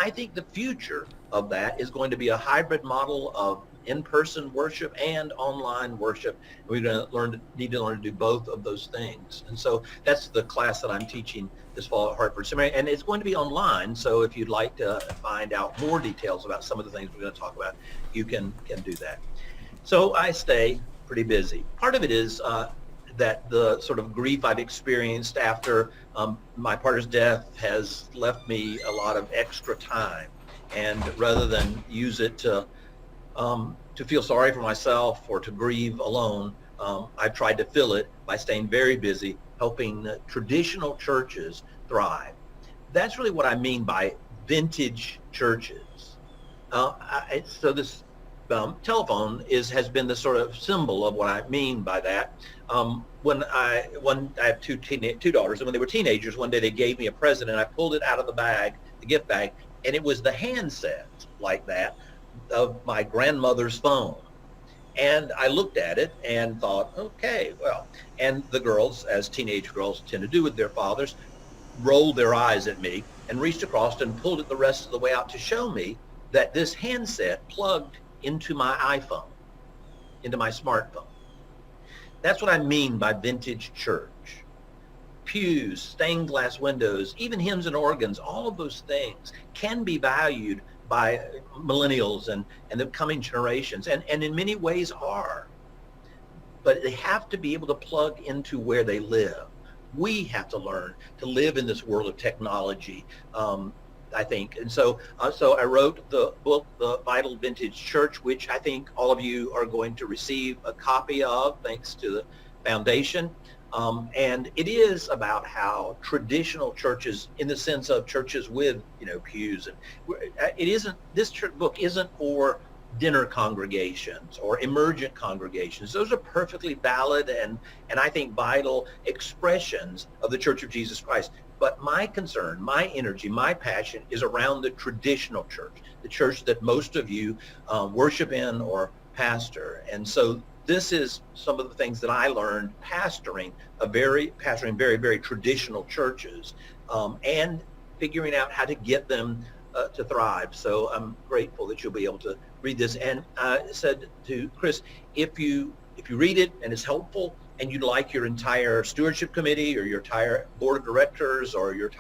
I think the future of that is going to be a hybrid model of in-person worship and online worship. We're going to need to learn to do both of those things. And so that's the class that I'm teaching this fall at Hartford Seminary, and it's going to be online. So if you'd like to find out more details about some of the things we're going to talk about, you can do that. So I stay pretty busy. Part of it is that the sort of grief I've experienced after my partner's death has left me a lot of extra time. And rather than use it to feel sorry for myself or to grieve alone, I've tried to fill it by staying very busy helping traditional churches thrive. That's really what I mean by vintage churches. So this telephone has been the sort of symbol of what I mean by that. When I have two daughters, and when they were teenagers, one day they gave me a present, and I pulled it out of the gift bag, and it was the handset like that of my grandmother's phone. And I looked at it and thought, okay, well, and the girls, as teenage girls tend to do with their fathers, rolled their eyes at me and reached across and pulled it the rest of the way out to show me that this handset plugged into my iPhone, into my smartphone. That's what I mean by vintage church. Pews, stained glass windows, even hymns and organs, all of those things can be valued by millennials and the coming generations, and in many ways are. But they have to be able to plug into where they live. We have to learn to live in this world of technology, I think. And so I wrote the book, The Vital Vintage Church, which I think all of you are going to receive a copy of, thanks to the foundation. And it is about how traditional churches, in the sense of churches with, pews, and this book isn't for dinner congregations or emergent congregations. Those are perfectly valid and I think vital expressions of the Church of Jesus Christ. But my concern, my energy, my passion is around the traditional church, the church that most of you worship in or pastor. And so this is some of the things that I learned pastoring very, very traditional churches, and figuring out how to get them to thrive. So I'm grateful that you'll be able to read this. And I said to Chris, if you read it and it's helpful, and you'd like your entire stewardship committee or your entire board of directors or your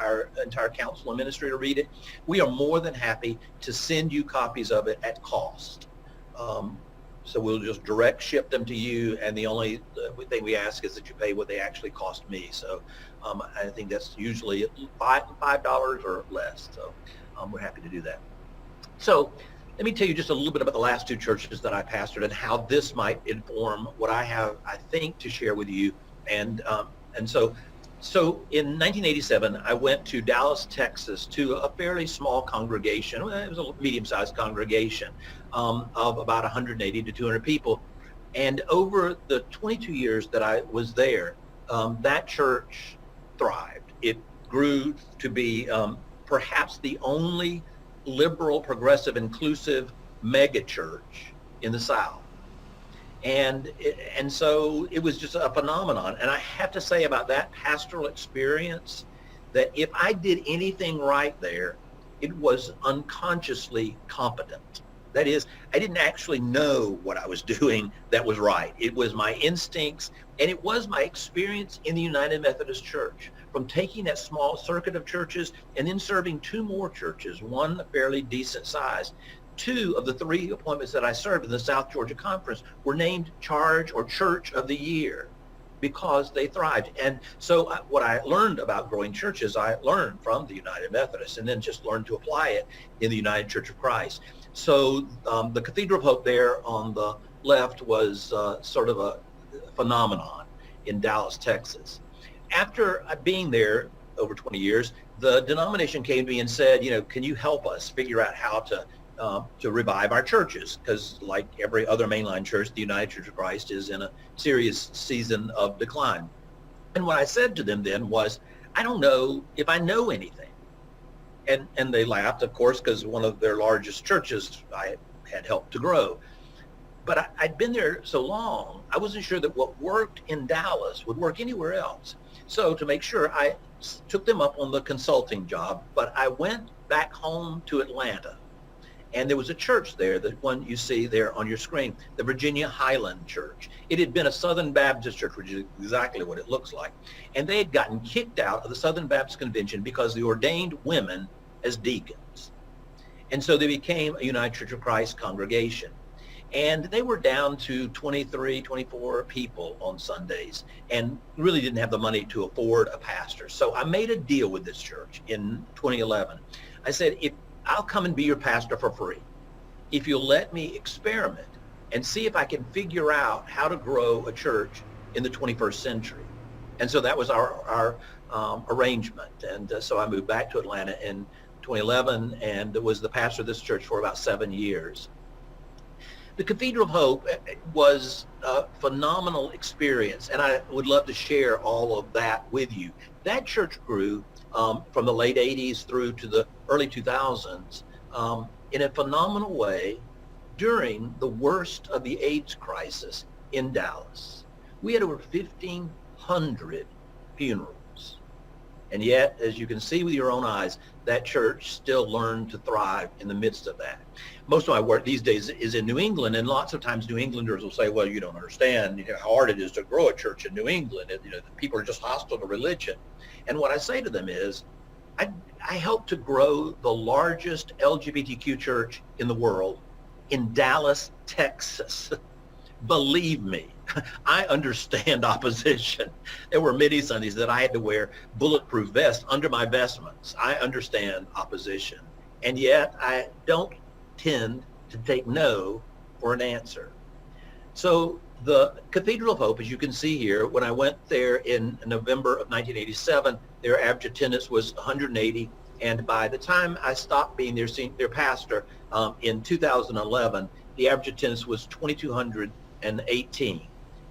entire council and ministry to read it, we are more than happy to send you copies of it at cost. So we'll just direct ship them to you, and the only thing we ask is that you pay what they actually cost me. So I think that's usually $5 or less. So we're happy to do that. So let me tell you just a little bit about the last two churches that I pastored and how this might inform what I have, I think, to share with you. And so in 1987, I went to Dallas, Texas, to a fairly small congregation. It was a medium-sized congregation of about 180 to 200 people. And over the 22 years that I was there, that church thrived. It grew to be perhaps the only liberal, progressive, inclusive mega church in the South. And so it was just a phenomenon. And I have to say about that pastoral experience that if I did anything right there, it was unconsciously competent. That is, I didn't actually know what I was doing that was right. It was my instincts, and it was my experience in the United Methodist Church, from taking that small circuit of churches and then serving two more churches, one fairly decent size. Two of the three appointments that I served in the South Georgia Conference were named Charge or Church of the Year because they thrived. And so what I learned about growing churches, I learned from the United Methodists, and then just learned to apply it in the United Church of Christ. So the Cathedral of Hope there on the left was sort of a phenomenon in Dallas, Texas. After being there over 20 years, the denomination came to me and said, can you help us figure out how to revive our churches? Because like every other mainline church, the United Church of Christ is in a serious season of decline. And what I said to them then was, I don't know if I know anything. And they laughed, of course, because one of their largest churches I had helped to grow. But I'd been there so long, I wasn't sure that what worked in Dallas would work anywhere else. So to make sure, I took them up on the consulting job, but I went back home to Atlanta. And there was a church there, the one you see there on your screen, the Virginia Highland Church. It had been a Southern Baptist church, which is exactly what it looks like. And they had gotten kicked out of the Southern Baptist Convention because they ordained women as deacons. And so they became a United Church of Christ congregation. And they were down to 23, 24 people on Sundays and really didn't have the money to afford a pastor. So I made a deal with this church in 2011. I said, if I'll come and be your pastor for free if you'll let me experiment and see if I can figure out how to grow a church in the 21st century. And so that was our arrangement. And so I moved back to Atlanta in 2011 and was the pastor of this church for about 7 years. The Cathedral of Hope was a phenomenal experience, and I would love to share all of that with you. That church grew from the late 80s through to the early 2000s in a phenomenal way during the worst of the AIDS crisis in Dallas. We had over 1,500 funerals. And yet, as you can see with your own eyes, that church still learned to thrive in the midst of that. Most of my work these days is in New England, and lots of times New Englanders will say, well, you don't understand how hard it is to grow a church in New England. The people are just hostile to religion. And what I say to them is, I helped to grow the largest LGBTQ church in the world in Dallas, Texas. Believe me, I understand opposition. There were many Sundays that I had to wear bulletproof vests under my vestments. I understand opposition. And yet I don't tend to take no for an answer. So the Cathedral of Hope, as you can see here, when I went there in November of 1987, their average attendance was 180. And by the time I stopped being their pastor in 2011, the average attendance was 2,218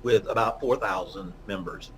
with about 4,000 members.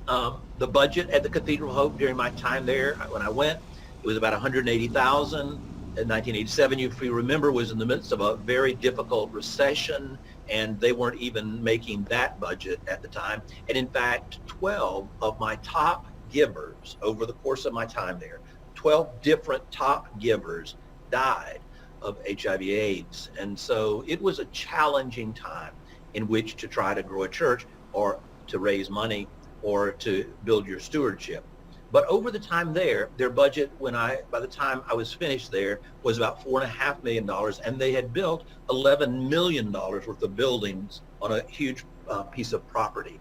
The budget at the Cathedral of Hope during my time there, when I went, it was about 180,000. In 1987, if you remember, was in the midst of a very difficult recession, and they weren't even making that budget at the time. And in fact, 12 of my top givers over the course of my time there, 12 different top givers died of HIV/AIDS. And so it was a challenging time in which to try to grow a church or to raise money or to build your stewardship. But over the time there, their budget, by the time I was finished there, was about $4.5 million, and they had built $11 million worth of buildings on a huge piece of property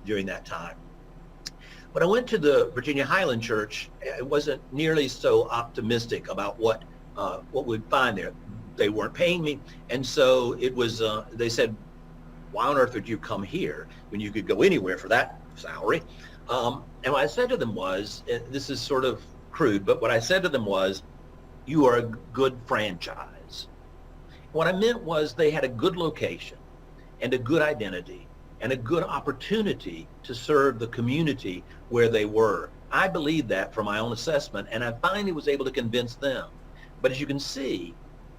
during that time. When I went to the Virginia Highland Church, I wasn't nearly so optimistic about what we'd find there. They weren't paying me, and so it was. They said, "Why on earth would you come here when you could go anywhere for that salary?" And what I said to them was, this is sort of crude, but what I said to them was, you are a good franchise. What I meant was they had a good location and a good identity and a good opportunity to serve the community where they were. I believed that from my own assessment, and I finally was able to convince them. But as you can see,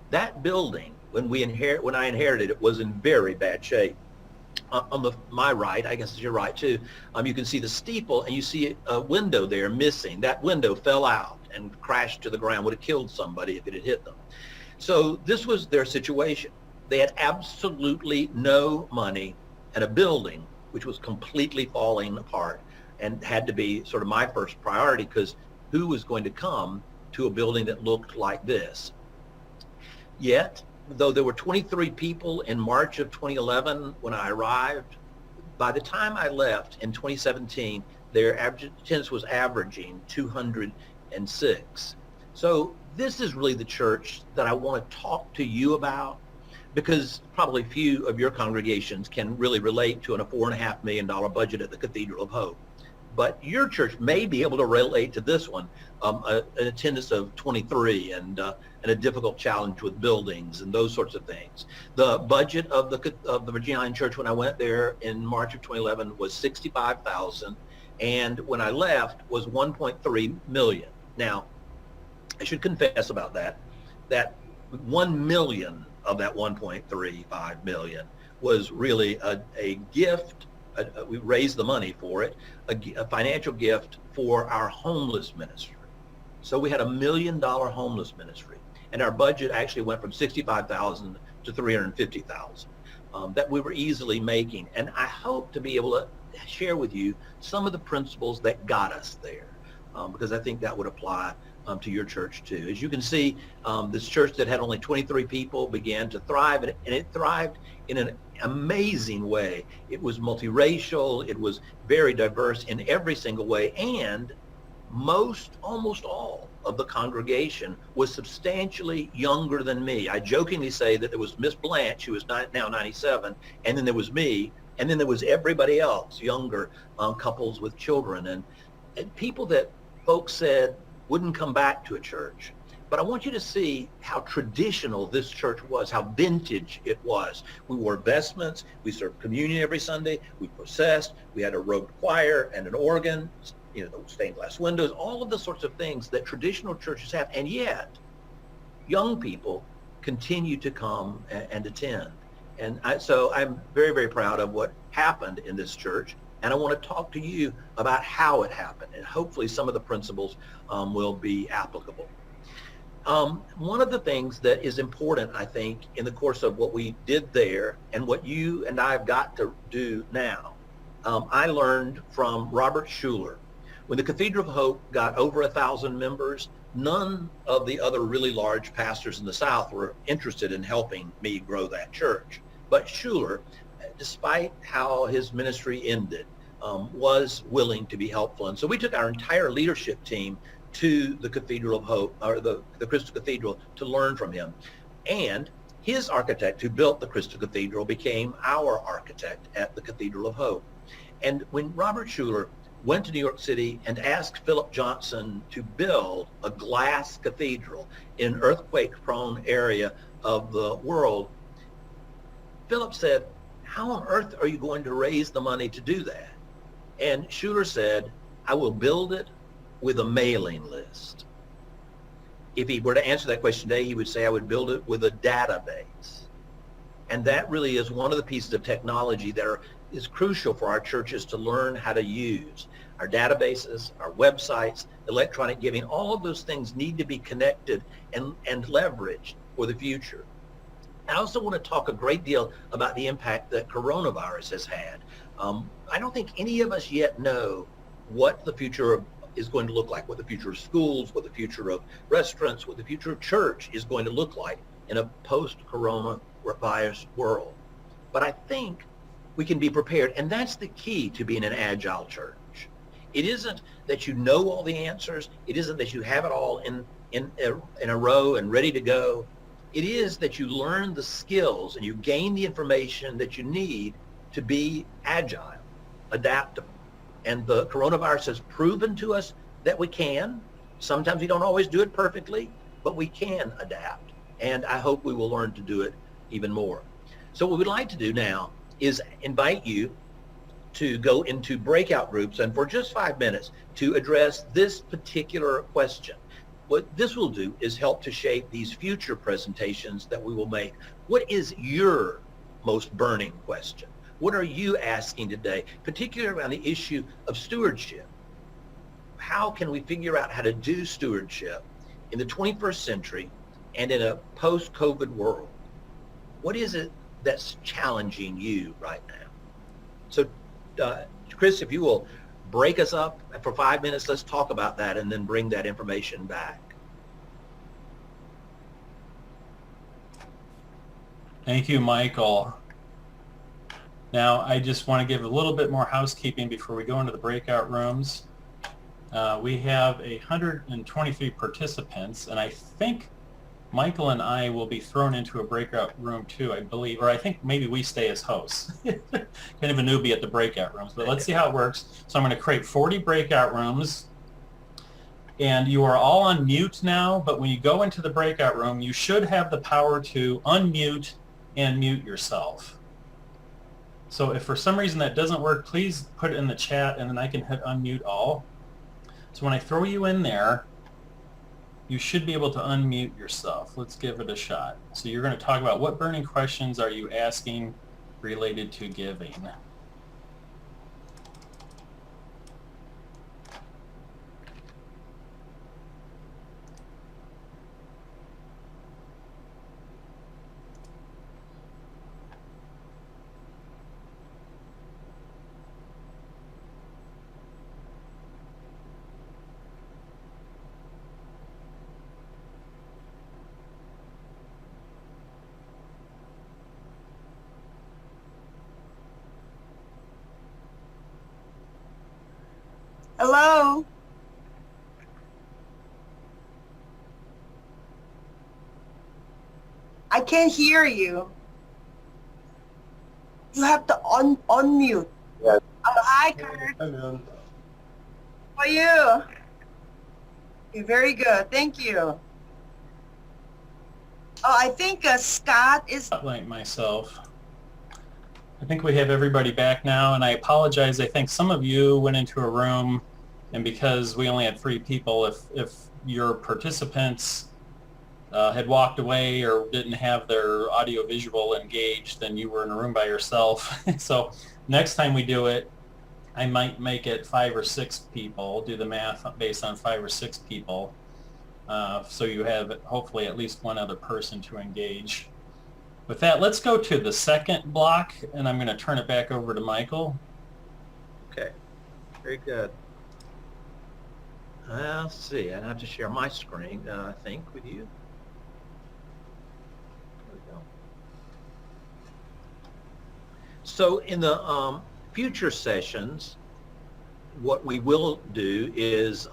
that building, when I inherited it, was in very bad shape. On my right, I guess it's your right too, you can see the steeple, and you see a window there missing. That window fell out and crashed to the ground, would have killed somebody if it had hit them. So this was their situation. They had absolutely no money and a building which was completely falling apart and had to be sort of my first priority, because who was going to come to a building that looked like this? Yet, though there were 23 people in March of 2011 when I arrived, by the time I left in 2017, their average attendance was averaging 206. So this is really the church that I want to talk to you about, because probably few of your congregations can really relate to a $4.5 million budget at the Cathedral of Hope. But your church may be able to relate to this one, an attendance of 23 and a difficult challenge with buildings and those sorts of things. The budget of the Virginia Highland Church when I went there in March of 2011 was $65,000, and when I left was $1.3 million. Now, I should confess about that 1 million of that 1.35 million was really a gift. We raised the money for it, a financial gift for our homeless ministry. So we had $1 million homeless ministry, and our budget actually went from 65,000 to 350,000 that we were easily making. And I hope to be able to share with you some of the principles that got us there, because I think that would apply to your church too. As you can see, this church that had only 23 people began to thrive, and it thrived in an amazing way. It was multiracial, it was very diverse in every single way, and almost all of the congregation was substantially younger than me. I jokingly say that there was Miss Blanche, who is now 97, and then there was me, and then there was everybody else, younger couples with children, and people that folks said wouldn't come back to a church. But I want you to see how traditional this church was, how vintage it was. We wore vestments, we served communion every Sunday, we processed, we had a robed choir and an organ, stained glass windows, all of the sorts of things that traditional churches have. And yet, young people continue to come and attend. And so I'm very, very proud of what happened in this church. And I want to talk to you about how it happened. And hopefully some of the principles will be applicable. One of the things that is important, I think, in the course of what we did there and what you and I have got to do now, I learned from Robert Schuller. When the Cathedral of Hope got over 1,000 members, none of the other really large pastors in the South were interested in helping me grow that church. But Schuller, despite how his ministry ended, was willing to be helpful. And so we took our entire leadership team to the Cathedral of Hope, or the Crystal Cathedral, to learn from him. And his architect who built the Crystal Cathedral became our architect at the Cathedral of Hope. And when Robert Schuller went to New York City and asked Philip Johnson to build a glass cathedral in an earthquake-prone area of the world, Philip said, "How on earth are you going to raise the money to do that?" And Schuller said, "I will build it with a mailing list." If he were to answer that question today, he would say, "I would build it with a database." And that really is one of the pieces of technology that is crucial for our churches to learn how to use. Our databases, our websites, electronic giving, all of those things need to be connected and leveraged for the future. I also want to talk a great deal about the impact that coronavirus has had. I don't think any of us yet know what the future is going to look like, what the future of schools, what the future of restaurants, what the future of church is going to look like in a post-coronavirus world. But I think we can be prepared, and that's the key to being an agile church. It isn't that you know all the answers. It isn't that you have it all in a row and ready to go. It is that you learn the skills and you gain the information that you need to be agile, adaptable. And the coronavirus has proven to us that we can. Sometimes we don't always do it perfectly, but we can adapt. And I hope we will learn to do it even more. So what we'd like to do now is invite you to go into breakout groups and for just 5 minutes to address this particular question. What this will do is help to shape these future presentations that we will make. What is your most burning question? What are you asking today, particularly around the issue of stewardship? How can we figure out how to do stewardship in the 21st century and in a post-COVID world? What is it that's challenging you right now? So, Chris, if you will break us up for 5 minutes, let's talk about that and then bring that information back. Thank you, Michael. Now, I just want to give a little bit more housekeeping before we go into the breakout rooms. We have 123 participants, and I think Michael and I will be thrown into a breakout room too, I believe, or I think maybe we stay as hosts. Kind of a newbie at the breakout rooms, but let's see how it works. So I'm going to create 40 breakout rooms, and you are all on mute now, but when you go into the breakout room, you should have the power to unmute and mute yourself. So if for some reason that doesn't work, please put it in the chat and then I can hit unmute all. So when I throw you in there, you should be able to unmute yourself. Let's give it a shot. So you're going to talk about what burning questions are you asking related to giving. Hello? I can't hear you. You have to unmute. Yes. Oh, hi, Kurt. Hi, man. How are you? You're very good. Thank you. Oh, I think Scott is... Like myself. I think we have everybody back now, and I apologize. I think some of you went into a room, and because we only had 3 people, if your participants had walked away or didn't have their audio visual engaged, then you were in a room by yourself. So next time we do it, I might make it 5 or 6 people, do the math based on 5 or 6 people. So you have hopefully at least one other person to engage. With that, let's go to the second block, and I'm going to turn it back over to Michael. Okay, very good. Let's see, I have to share my screen, I think, with you. There we go. So in the future sessions, what we will do is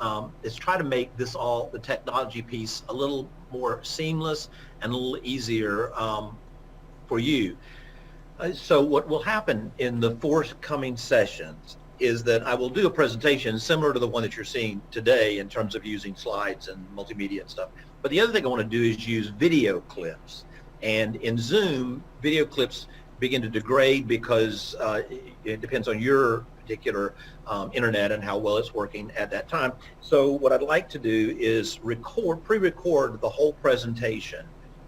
try to make this the technology piece a little more seamless and a little easier for you. So what will happen in the forthcoming sessions is that I will do a presentation similar to the one that you're seeing today in terms of using slides and multimedia and stuff. But the other thing I want to do is use video clips. And in Zoom, video clips begin to degrade because it depends on your particular internet and how well it's working at that time. So what I'd like to do is pre-record the whole presentation,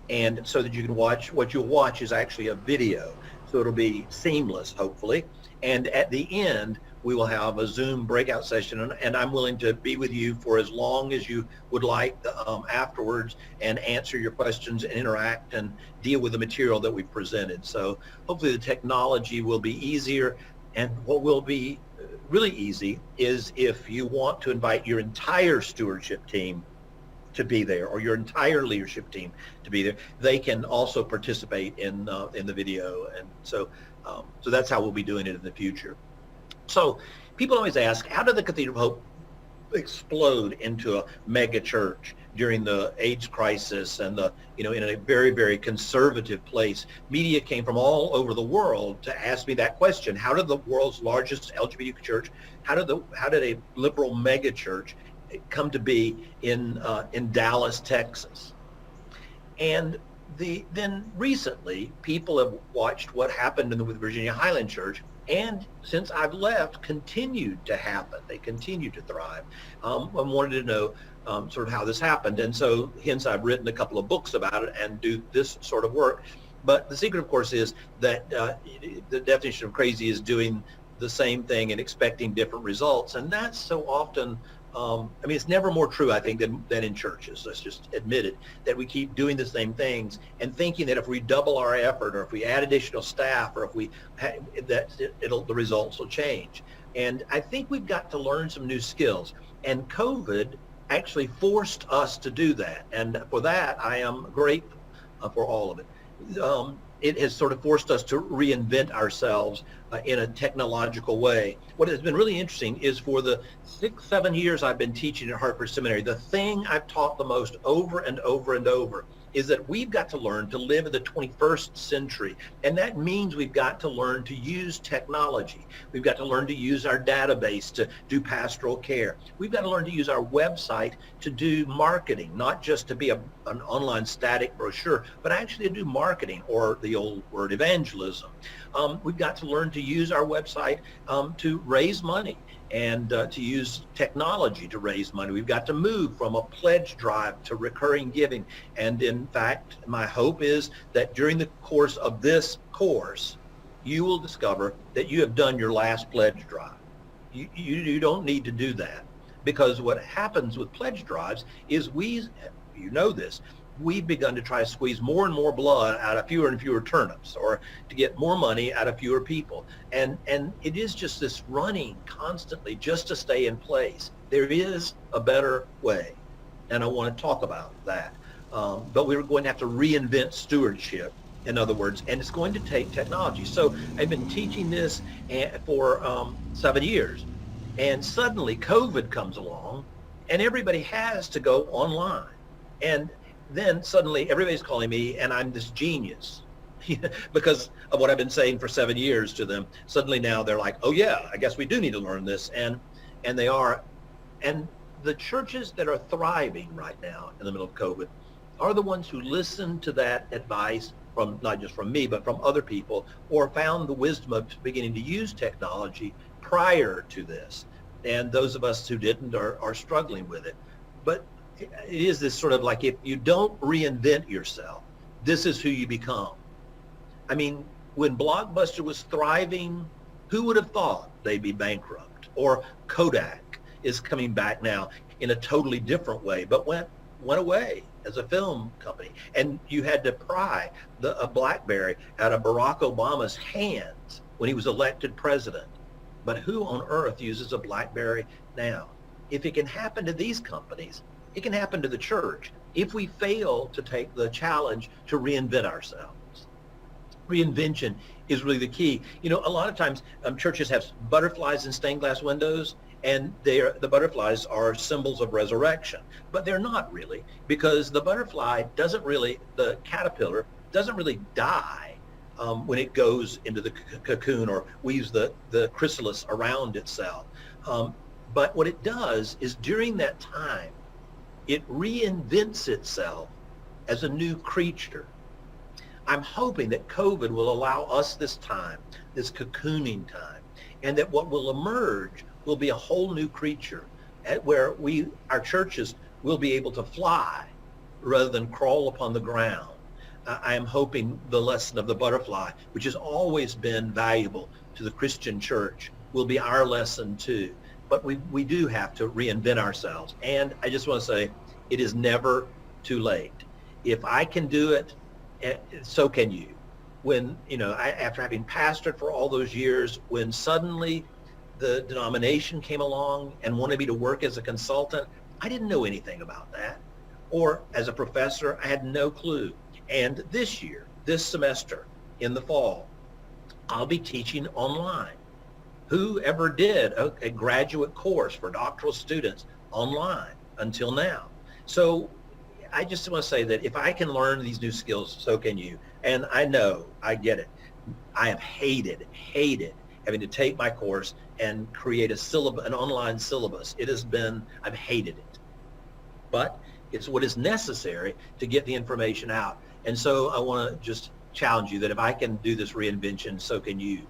and so that you can watch, what you'll watch is actually a video. So it'll be seamless, hopefully. And at the end, we will have a Zoom breakout session, and I'm willing to be with you for as long as you would like afterwards, and answer your questions and interact and deal with the material that we've presented. So hopefully the technology will be easier, and what will be really easy is if you want to invite your entire stewardship team to be there, or your entire leadership team to be there, they can also participate in the video. And so so that's how we'll be doing it in the future. So people always ask, how did the Cathedral of Hope explode into a mega church during the AIDS crisis and in a very, very conservative place? Media came from all over the world to ask me that question. How did the world's largest LGBT church, how did a liberal mega church come to be in Dallas, Texas? And then recently, people have watched what happened with Virginia Highland Church, and since I've left, continued to happen. They continue to thrive. I wanted to know sort of how this happened, and so hence I've written a couple of books about it and do this sort of work. But the secret, of course, is that the definition of crazy is doing the same thing and expecting different results, and that's so often it's never more true, I think, than in churches. Let's just admit it, that we keep doing the same things and thinking that if we double our effort, or if we add additional staff, or if we the results will change. And I think we've got to learn some new skills. And COVID actually forced us to do that. And for that, I am grateful for all of it. It has sort of forced us to reinvent ourselves in a technological way. What has been really interesting is for the 6-7 years I've been teaching at Hartford Seminary, the thing I've taught the most over and over and over is that we've got to learn to live in the 21st century. And that means we've got to learn to use technology. We've got to learn to use our database to do pastoral care. We've got to learn to use our website to do marketing, not just to be an online static brochure, but actually to do marketing, or the old word evangelism. We've got to learn to use our website to raise money, and to use technology to raise money. We've got to move from a pledge drive to recurring giving. And in fact, my hope is that during the course of this course, you will discover that you have done your last pledge drive. You don't need to do that, because what happens with pledge drives is we've begun to try to squeeze more and more blood out of fewer and fewer turnips, or to get more money out of fewer people. And it is just this running constantly just to stay in place. There is a better way, and I want to talk about that. But we're going to have to reinvent stewardship, in other words, and it's going to take technology. So I've been teaching this for 7 years. And suddenly COVID comes along and everybody has to go online. And then suddenly everybody's calling me and I'm this genius because of what I've been saying for 7 years to them. Suddenly now they're like, oh yeah, I guess we do need to learn this. And they are. And the churches that are thriving right now in the middle of COVID are the ones who listen to that advice from not just from me, but from other people, or found the wisdom of beginning to use technology prior to this. And those of us who didn't are struggling with it. But it is this sort of like, if you don't reinvent yourself, this is who you become. I mean, when Blockbuster was thriving, who would have thought they'd be bankrupt? Or Kodak is coming back now in a totally different way, but went away as a film company. And you had to pry a BlackBerry out of Barack Obama's hands when he was elected president. But who on earth uses a BlackBerry now? If it can happen to these companies, it can happen to the church if we fail to take the challenge to reinvent ourselves. Reinvention is really the key. You know, a lot of times churches have butterflies in stained glass windows, and the butterflies are symbols of resurrection, but they're not really, because the butterfly doesn't really, the caterpillar doesn't really die when it goes into the cocoon or weaves the chrysalis around itself. But what it does is during that time, it reinvents itself as a new creature. I'm hoping that COVID will allow us this time, this cocooning time, and that what will emerge will be a whole new creature where our churches will be able to fly rather than crawl upon the ground. I am hoping the lesson of the butterfly, which has always been valuable to the Christian church, will be our lesson too. But we do have to reinvent ourselves. And I just want to say, it is never too late. If I can do it, so can you. When, you know, after having pastored for all those years, when suddenly the denomination came along and wanted me to work as a consultant, I didn't know anything about that. Or as a professor, I had no clue. And this year, this semester, in the fall, I'll be teaching online. Who ever did a graduate course for doctoral students online until now? So I just want to say that if I can learn these new skills, so can you. And I know, I get it. I have hated having to take my course and create an online syllabus. I've hated it. But it's what is necessary to get the information out. And so I want to just challenge you that if I can do this reinvention, so can you.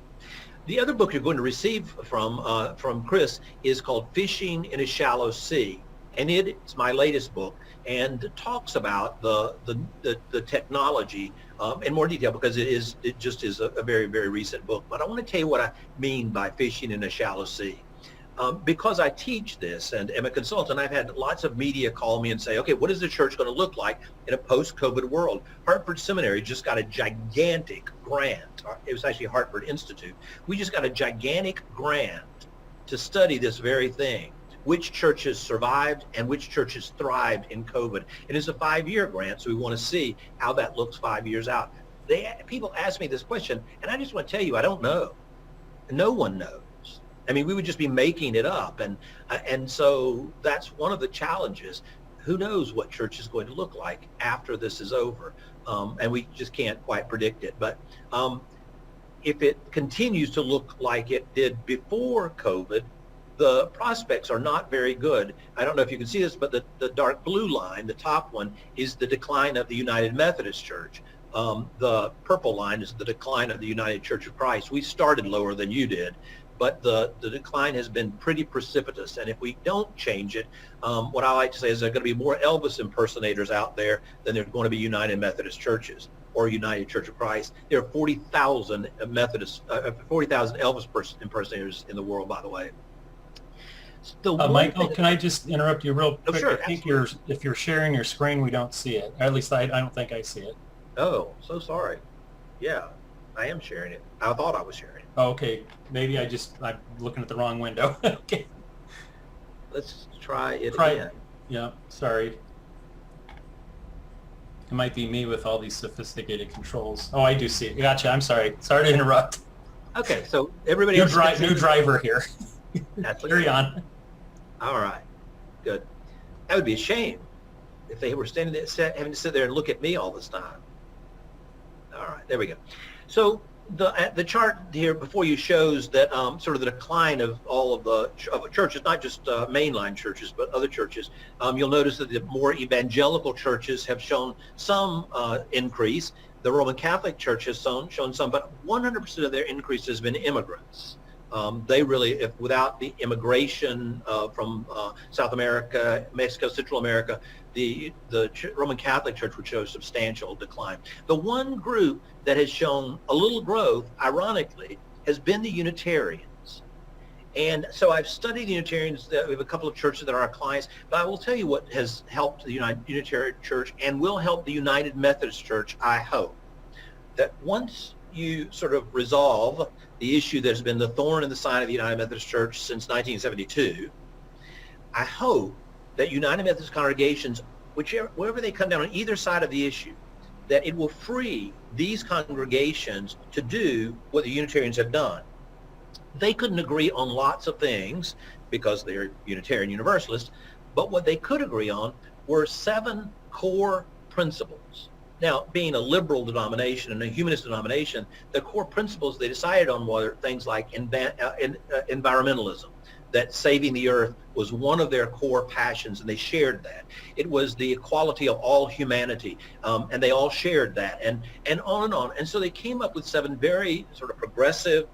The other book you're going to receive from Chris is called Fishing in a Shallow Sea. And it's my latest book and talks about the technology in more detail, because it just is a very, very recent book. But I want to tell you what I mean by fishing in a shallow sea. Because I teach this and am a consultant, I've had lots of media call me and say, okay, what is the church going to look like in a post-COVID world? Hartford Seminary just got a gigantic grant. It was actually Hartford Institute. We just got a gigantic grant to study this very thing. Which churches survived and which churches thrived in COVID. And it's a 5-year grant, so we want to see how that looks 5 years out. People ask me this question, and I just want to tell you, I don't know. No one knows. I mean, we would just be making it up. And so that's one of the challenges. Who knows what church is going to look like after this is over? And we just can't quite predict it. But if it continues to look like it did before COVID, the prospects are not very good. I don't know if you can see this, but the dark blue line, the top one, is the decline of the United Methodist Church. The purple line is the decline of the United Church of Christ. We started lower than you did, but the decline has been pretty precipitous. And if we don't change it, what I like to say is there are going to be more Elvis impersonators out there than there's going to be United Methodist churches or United Church of Christ. There are 40,000 40,000 Elvis impersonators in the world, by the way. Michael, can I just interrupt you real quick? Oh, sure, I think if you're sharing your screen, we don't see it. Or at least I don't think I see it. Oh, so sorry. Yeah, I am sharing it. I thought I was sharing it. Oh, okay. Maybe I'm looking at the wrong window. Okay. Let's try it again. Yeah, sorry. It might be me with all these sophisticated controls. Oh, I do see it. Gotcha. I'm sorry. Sorry to interrupt. Okay, so everybody New else. driver here. That's Carry okay. on. All right, good. That would be a shame if they were standing there, having to sit there and look at me all this time. All right, there we go. So the chart here before you shows that sort of the decline of all of the churches, not just mainline churches, but other churches. You'll notice that the more evangelical churches have shown some increase. The Roman Catholic Church has shown some, but 100% of their increase has been immigrants. They really, if without the immigration from South America, Mexico, Central America, the Roman Catholic Church would show substantial decline. The one group that has shown a little growth, ironically, has been the Unitarians. And so I've studied the Unitarians. We have a couple of churches that are our clients, but I will tell you what has helped the Unitarian Church and will help the United Methodist Church, I hope, that once you sort of resolve the issue that's been the thorn in the side of the United Methodist Church since 1972, I hope that United Methodist congregations, wherever they come down on either side of the issue, that it will free these congregations to do what the Unitarians have done. They couldn't agree on lots of things because they're Unitarian Universalists, but what they could agree on were 7 core principles. Now, being a liberal denomination and a humanist denomination, the core principles they decided on were things like environmentalism, that saving the earth was one of their core passions, and they shared that. It was the equality of all humanity, and they all shared that, and on and on. And so they came up with 7 very sort of progressive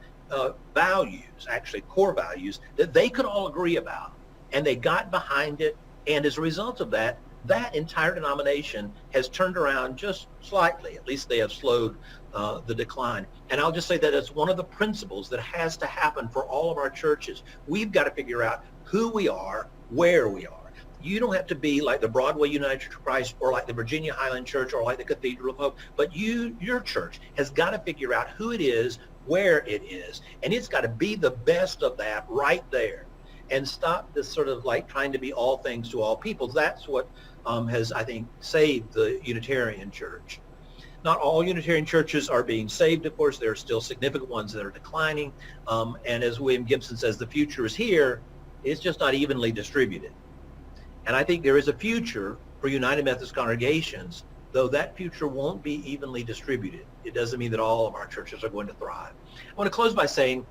values, actually core values, that they could all agree about. And they got behind it, and as a result of that, that entire denomination has turned around just slightly. At least they have slowed the decline. And I'll just say that it's one of the principles that has to happen for all of our churches. We've got to figure out who we are, where we are. You don't have to be like the Broadway United Church of Christ or like the Virginia Highland Church or like the Cathedral of Hope, but your church has got to figure out who it is, where it is, and it's got to be the best of that right there. And stop this sort of like trying to be all things to all people. That's what has, I think, saved the Unitarian Church. Not all Unitarian churches are being saved, of course. There are still significant ones that are declining. And as William Gibson says, the future is here. It's just not evenly distributed. And I think there is a future for United Methodist congregations, though that future won't be evenly distributed. It doesn't mean that all of our churches are going to thrive. I want to close by saying,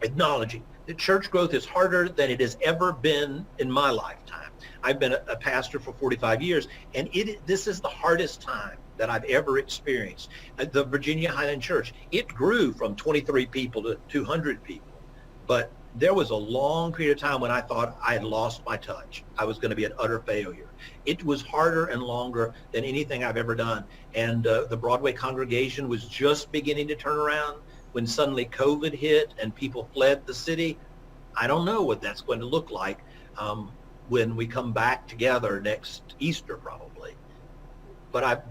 acknowledging that church growth is harder than it has ever been in my lifetime. I've been a pastor for 45 years, and this is the hardest time that I've ever experienced. At the Virginia Highland Church, it grew from 23 people to 200 people, but there was a long period of time when I thought I had lost my touch. I was going to be an utter failure. It was harder and longer than anything I've ever done, and the Broadway congregation was just beginning to turn around when suddenly COVID hit and people fled the city. I don't know what that's going to look like when we come back together next Easter, probably. But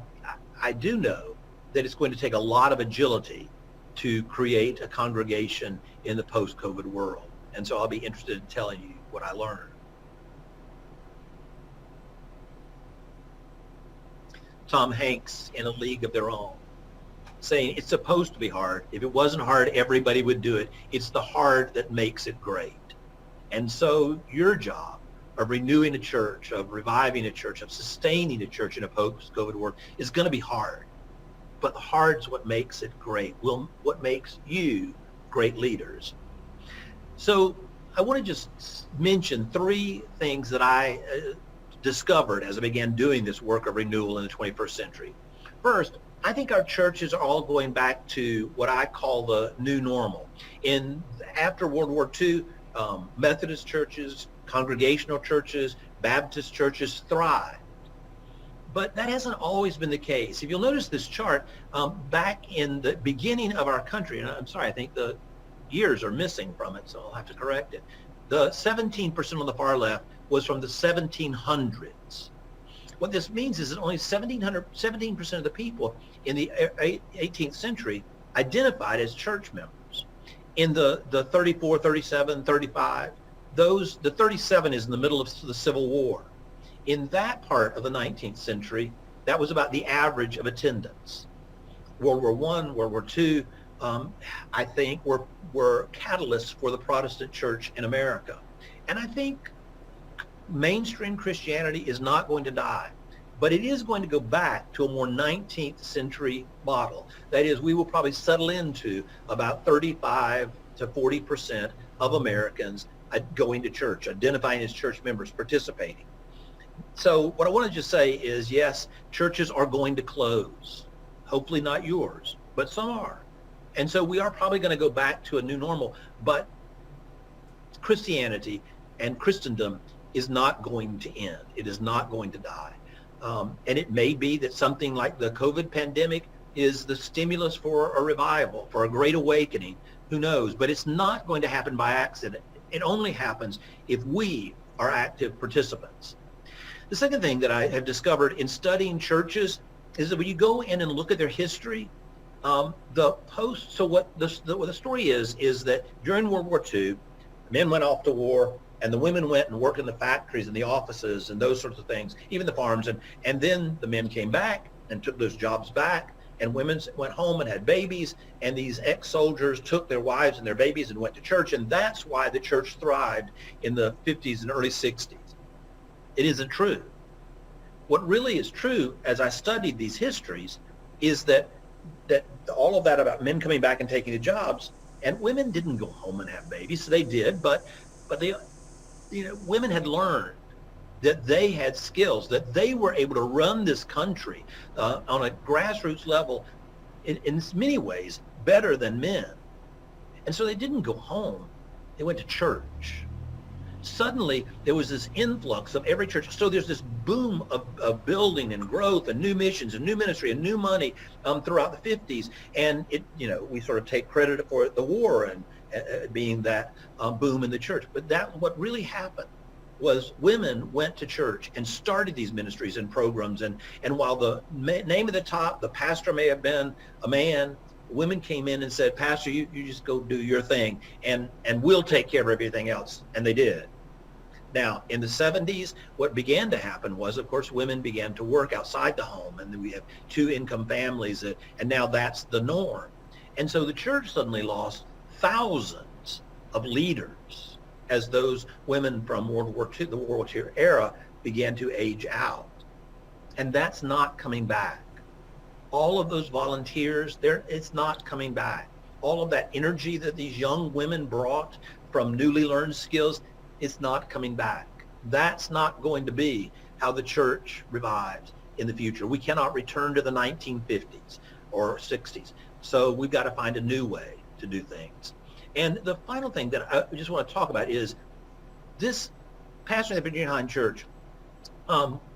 I do know that it's going to take a lot of agility to create a congregation in the post-COVID world. And so I'll be interested in telling you what I learned. Tom Hanks in A League of Their Own, saying it's supposed to be hard. If it wasn't hard, everybody would do it. It's the hard that makes it great. And so your job of renewing a church, of reviving a church, of sustaining a church in a post-COVID world is going to be hard. But the hard's what makes it great, what makes you great leaders. So I want to just mention 3 things that I discovered as I began doing this work of renewal in the 21st century. First, I think our churches are all going back to what I call the new normal. After World War II, Methodist churches, congregational churches, Baptist churches thrived. But that hasn't always been the case. If you'll notice this chart, back in the beginning of our country, and I'm sorry, I think the years are missing from it, so I'll have to correct it. The 17% on the far left was from the 1700s. What this means is that only 17% of the people in the 18th century identified as church members. In the 34, 37, 35, the 37 is in the middle of the Civil War. In that part of the 19th century, that was about the average of attendance. World War I, World War II, I think were catalysts for the Protestant church in America. And I think mainstream Christianity is not going to die, but it is going to go back to a more 19th century model. That is, we will probably settle into about 35 to 40% of Americans going to church, identifying as church members, participating. So what I want to just say is, yes, churches are going to close. Hopefully not yours, but some are. And so we are probably going to go back to a new normal, but Christianity and Christendom is not going to end. It is not going to die. And it may be that something like the COVID pandemic is the stimulus for a revival, for a great awakening. Who knows? But it's not going to happen by accident. It only happens if we are active participants. The second thing that I have discovered in studying churches is that when you go in and look at their history, what the story is that during World War II, men went off to war and the women went and worked in the factories and the offices and those sorts of things, even the farms. And then the men came back and took those jobs back, and women went home and had babies, and these ex-soldiers took their wives and their babies and went to church. And that's why the church thrived in the 50s and early 60s. It isn't true. What really is true, as I studied these histories, is that all of that about men coming back and taking the jobs, and women didn't go home and have babies, so they did, but they, women had learned that they had skills, that they were able to run this country on a grassroots level in many ways better than men. And so they didn't go home, they went to church. Suddenly there was this influx of every church. So there's this boom of building and growth and new missions and new ministry and new money throughout the 50s. And we sort of take credit for the war and being that boom in the church. But what really happened was women went to church and started these ministries and programs. And while the name at the top, the pastor may have been a man, women came in and said, Pastor, you just go do your thing, and we'll take care of everything else. And they did. Now, in the 70s, what began to happen was, of course, women began to work outside the home, and then we have two-income families, and now that's the norm. And so the church suddenly lost thousands of leaders as those women from World War II, the World War II era, began to age out. And that's not coming back. All of those volunteers, it's not coming back. All of that energy that these young women brought from newly learned skills, it's not coming back. That's not going to be how the church revives in the future. We cannot return to the 1950s or 60s. So we've got to find a new way to do things. And the final thing that I just want to talk about is this, pastoring the Virginia Hine Church,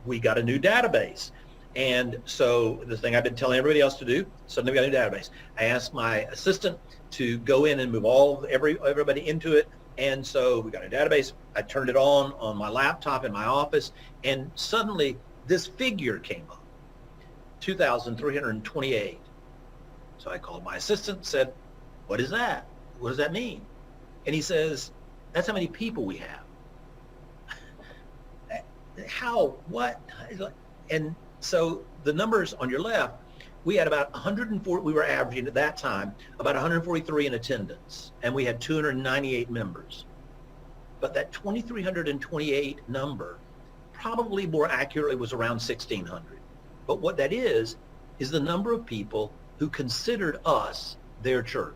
we got a new database. And so the thing I've been telling everybody else to do, suddenly we got a new database. I asked my assistant to go in and move everybody into it. And so we got a database. I turned it on my laptop in my office, and suddenly this figure came up, 2,328. So I called my assistant and said, what is that? What does that mean? And he says, that's how many people we have. How? What? And so the numbers on your left, we had about 104, we were averaging at that time about 143 in attendance, and we had 298 members. But that 2,328 number probably more accurately was around 1,600. But what that is the number of people who considered us their church.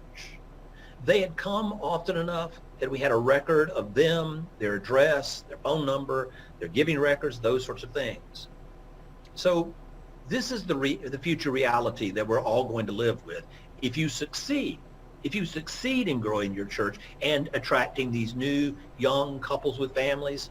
They had come often enough that we had a record of them, their address, their phone number, their giving records, those sorts of things. So this is the future reality that we're all going to live with. If you succeed in growing your church and attracting these new young couples with families,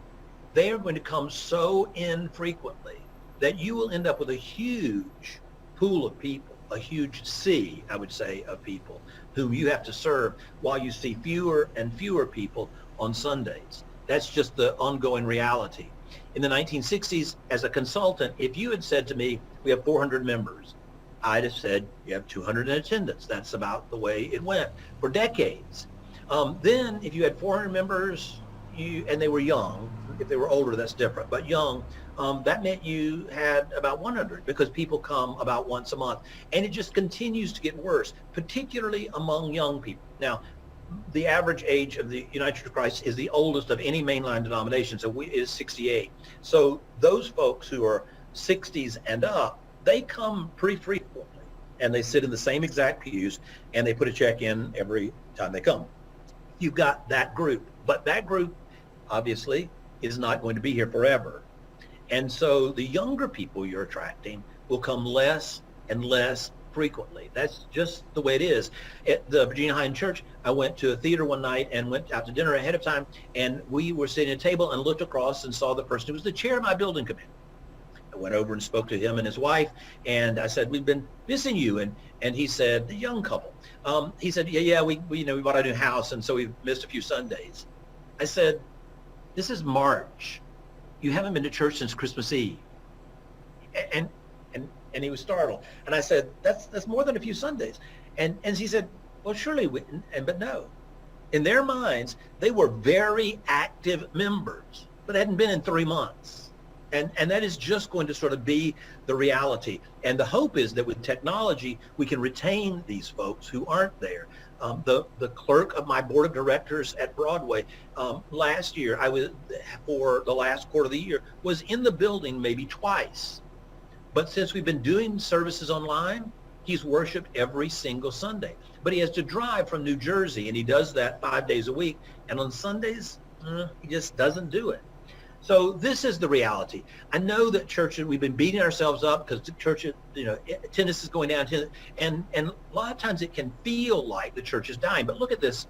they are going to come so infrequently that you will end up with a huge pool of people, a huge sea, I would say, of people whom you have to serve while you see fewer and fewer people on Sundays. That's just the ongoing reality. In the 1960s, as a consultant, if you had said to me, we have 400 members, I'd have said, you have 200 in attendance. That's about the way it went for decades. Then if you had 400 members and they were young, if they were older, that's different, but young, that meant you had about 100 because people come about once a month. And it just continues to get worse, particularly among young people. Now, the average age of the United Church of Christ is the oldest of any mainline denomination, so is 68. So those folks who are 60s and up, they come pretty frequently, and they sit in the same exact pews, and they put a check in every time they come. You've got that group, but that group obviously is not going to be here forever. And so the younger people you're attracting will come less and less frequently. That's just the way it is. At the Virginia High Church, I went to a theater one night and went out to dinner ahead of time, and we were sitting at a table and looked across and saw the person who was the chair of my building committee. I went over and spoke to him and his wife, and I said, "We've been missing you." And he said, the young couple, he said, yeah, we bought a new house, and so we've missed a few Sundays. I said, "This is March. You haven't been to church since Christmas Eve." And he was startled. And I said, that's more than a few Sundays. And he said, "Well, surely but no." In their minds, they were very active members, but hadn't been in 3 months. And that is just going to sort of be the reality. And the hope is that with technology, we can retain these folks who aren't there. The clerk of my board of directors at Broadway, last year, for the last quarter of the year, was in the building maybe twice. But since we've been doing services online, he's worshiped every single Sunday. But he has to drive from New Jersey, and he does that 5 days a week. And on Sundays, he just doesn't do it. So this is the reality. I know that churches, we've been beating ourselves up because the church, attendance is going down, and a lot of times it can feel like the church is dying. But look at this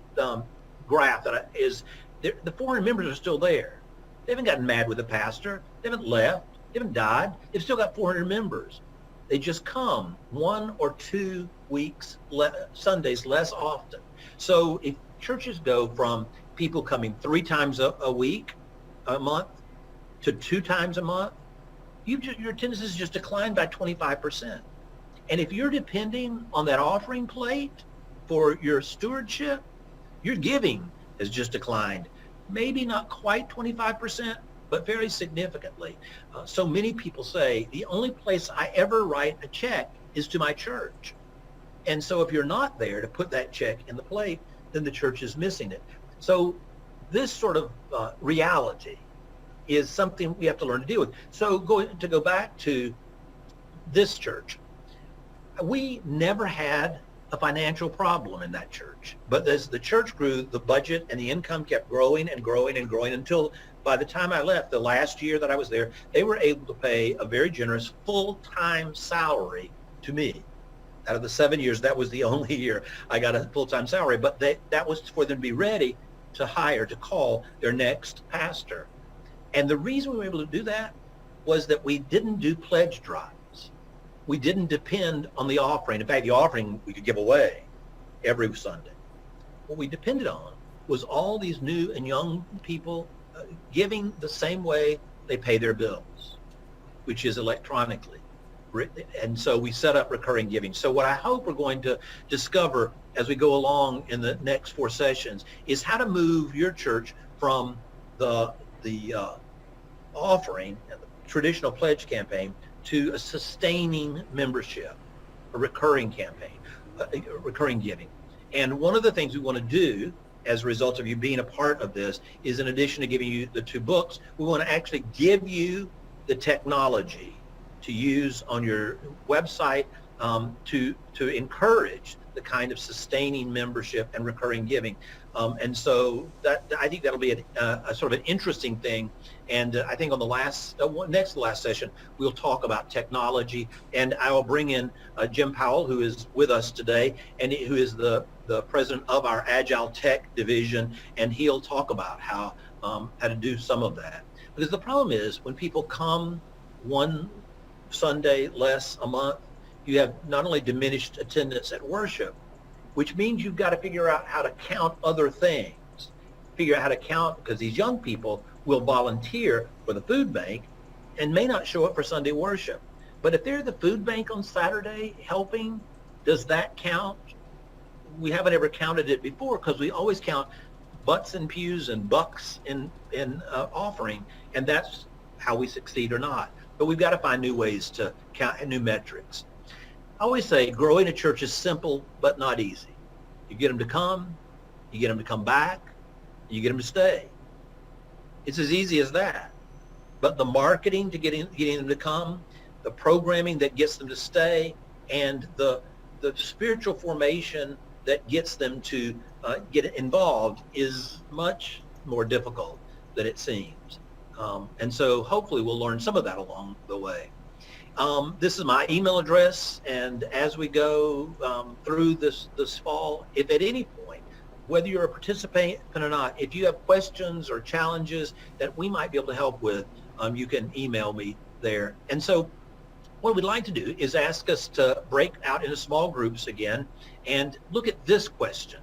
graph the 400 members are still there. They haven't gotten mad with the pastor. They haven't left. They haven't died. They've still got 400 members. They just come 1 or 2 weeks, Sundays less often. So if churches go from people coming 3 times a month, to 2 times a month, your attendance has just declined by 25%. And if you're depending on that offering plate for your stewardship, your giving has just declined. Maybe not quite 25%, but very significantly. So many people say, the only place I ever write a check is to my church. And so if you're not there to put that check in the plate, then the church is missing it. So this sort of reality is something we have to learn to deal with. So to go back to this church, we never had a financial problem in that church. But as the church grew, the budget and the income kept growing and growing and growing until by the time I left, the last year that I was there, they were able to pay a very generous full-time salary to me. Out of the 7 years, that was the only year I got a full-time salary. But that was for them to be ready to call their next pastor. And the reason we were able to do that was that we didn't do pledge drives. We didn't depend on the offering. In fact, the offering we could give away every Sunday. What we depended on was all these new and young people giving the same way they pay their bills, which is electronically. And so we set up recurring giving. So what I hope we're going to discover as we go along in the next 4 sessions is how to move your church from the offering, the traditional pledge campaign, to a sustaining membership, a recurring campaign, recurring giving. And one of the things we want to do as a result of you being a part of this is, in addition to giving you the 2 books, we want to actually give you the technology to use on your website to encourage the kind of sustaining membership and recurring giving. And so I think that'll be a sort of an interesting thing. And I think on the next to last session, we'll talk about technology. And I will bring in Jim Powell, who is with us today, and who is the president of our Agile Tech division. And he'll talk about how to do some of that. Because the problem is when people come 1 Sunday less a month, you have not only diminished attendance at worship, which means you've got to figure out how to count other things. Figure out how to count, because these young people will volunteer for the food bank and may not show up for Sunday worship. But if they're the food bank on Saturday helping, does that count? We haven't ever counted it before because we always count butts and pews and bucks in offering, and that's how we succeed or not. But we've got to find new ways to count, new metrics. I always say growing a church is simple but not easy. You get them to come, you get them to come back, you get them to stay. It's as easy as that. But the marketing to getting them to come, the programming that gets them to stay, and the spiritual formation that gets them to get involved is much more difficult than it seems. And so hopefully we'll learn some of that along the way. This is my email address, and as we go through this fall, if at any point, whether you're a participant or not, if you have questions or challenges that we might be able to help with, you can email me there. And so what we'd like to do is ask us to break out into small groups again and look at this question,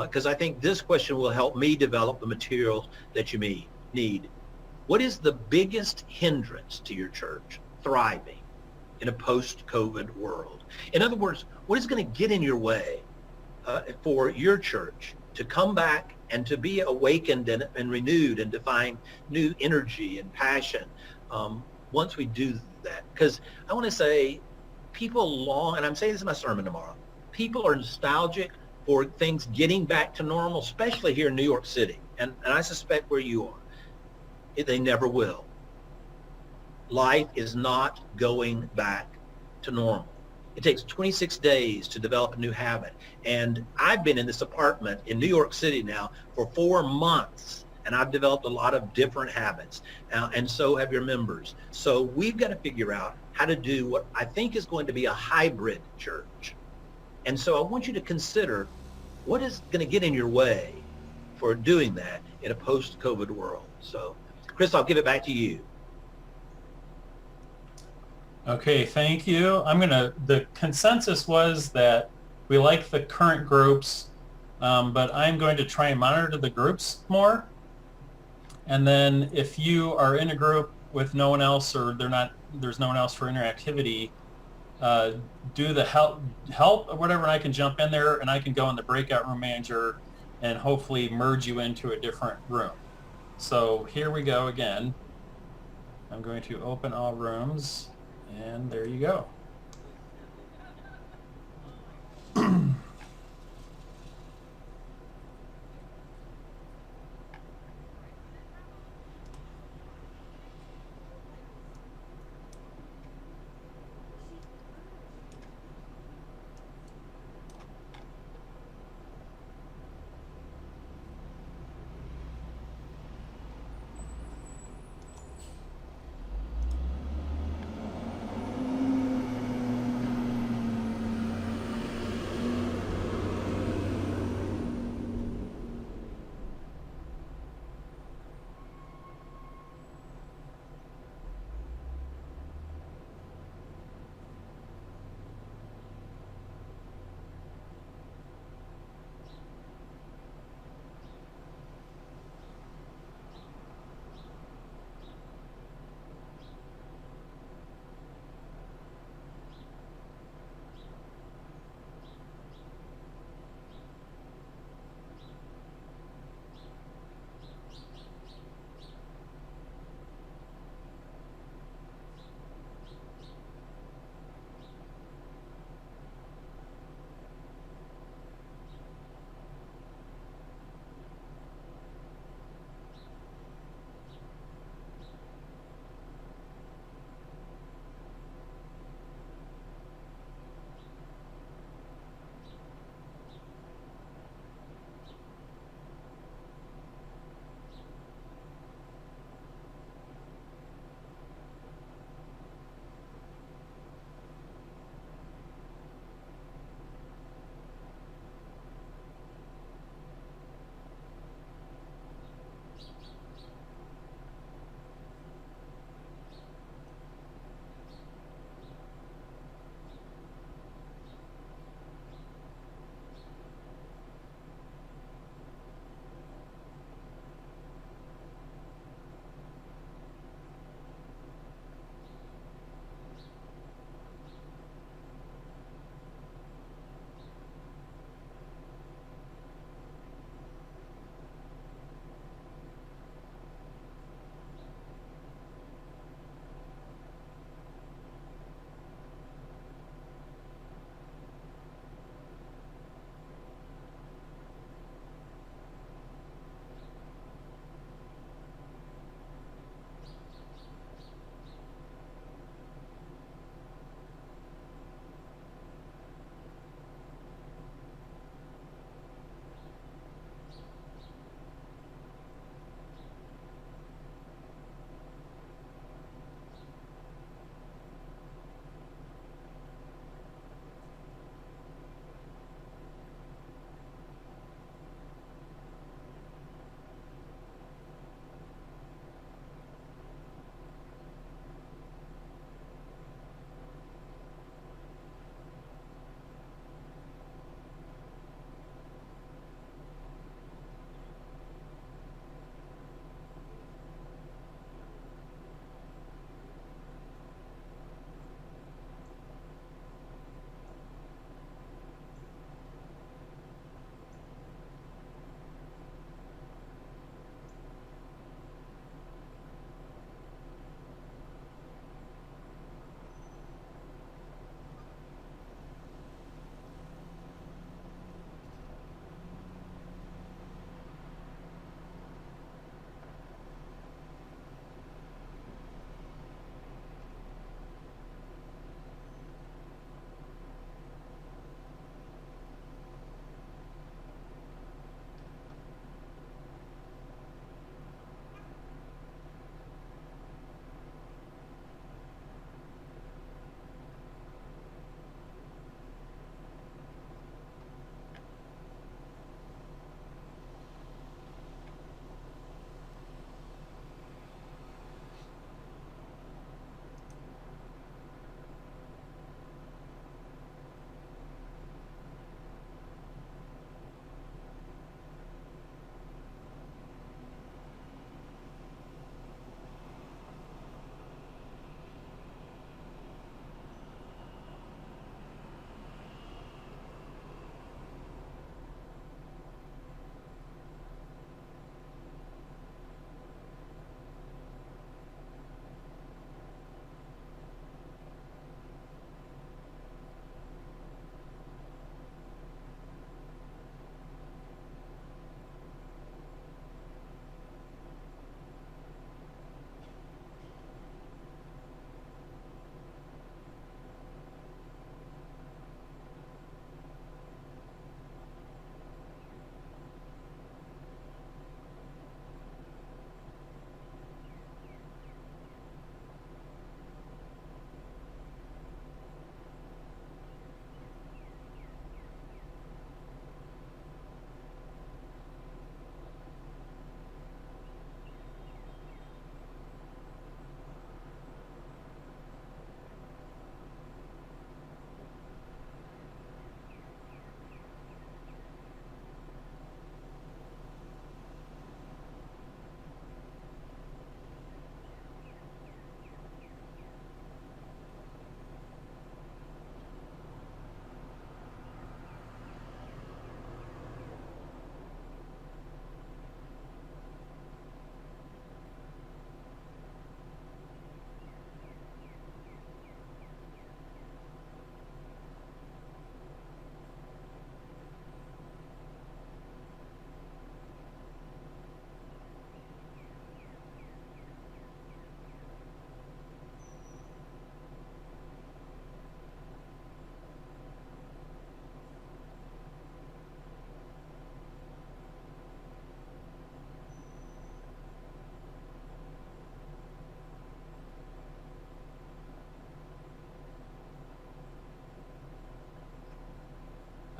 because I think this question will help me develop the material that you may need. What is the biggest hindrance to your church thriving in a post-COVID world? In other words, what is going to get in your way for your church to come back and to be awakened and renewed and to find new energy and passion once we do that? Because I want to say people long, and I'm saying this in my sermon tomorrow, people are nostalgic for things getting back to normal, especially here in New York City. And I suspect where you are, they never will. Life is not going back to normal. It takes 26 days to develop a new habit. And I've been in this apartment in New York City now for 4 months, and I've developed a lot of different habits, and so have your members. So we've got to figure out how to do what I think is going to be a hybrid church. And so I want you to consider what is going to get in your way for doing that in a post-COVID world. So, Chris, I'll give it back to you. Okay, thank you. The consensus was that we like the current groups, but I'm going to try and monitor the groups more. And then if you are in a group with no one else, or there's no one else for interactivity, do the help or whatever, and I can jump in there and I can go in the breakout room manager and hopefully merge you into a different room. So here we go again. I'm going to open all rooms. And there you go.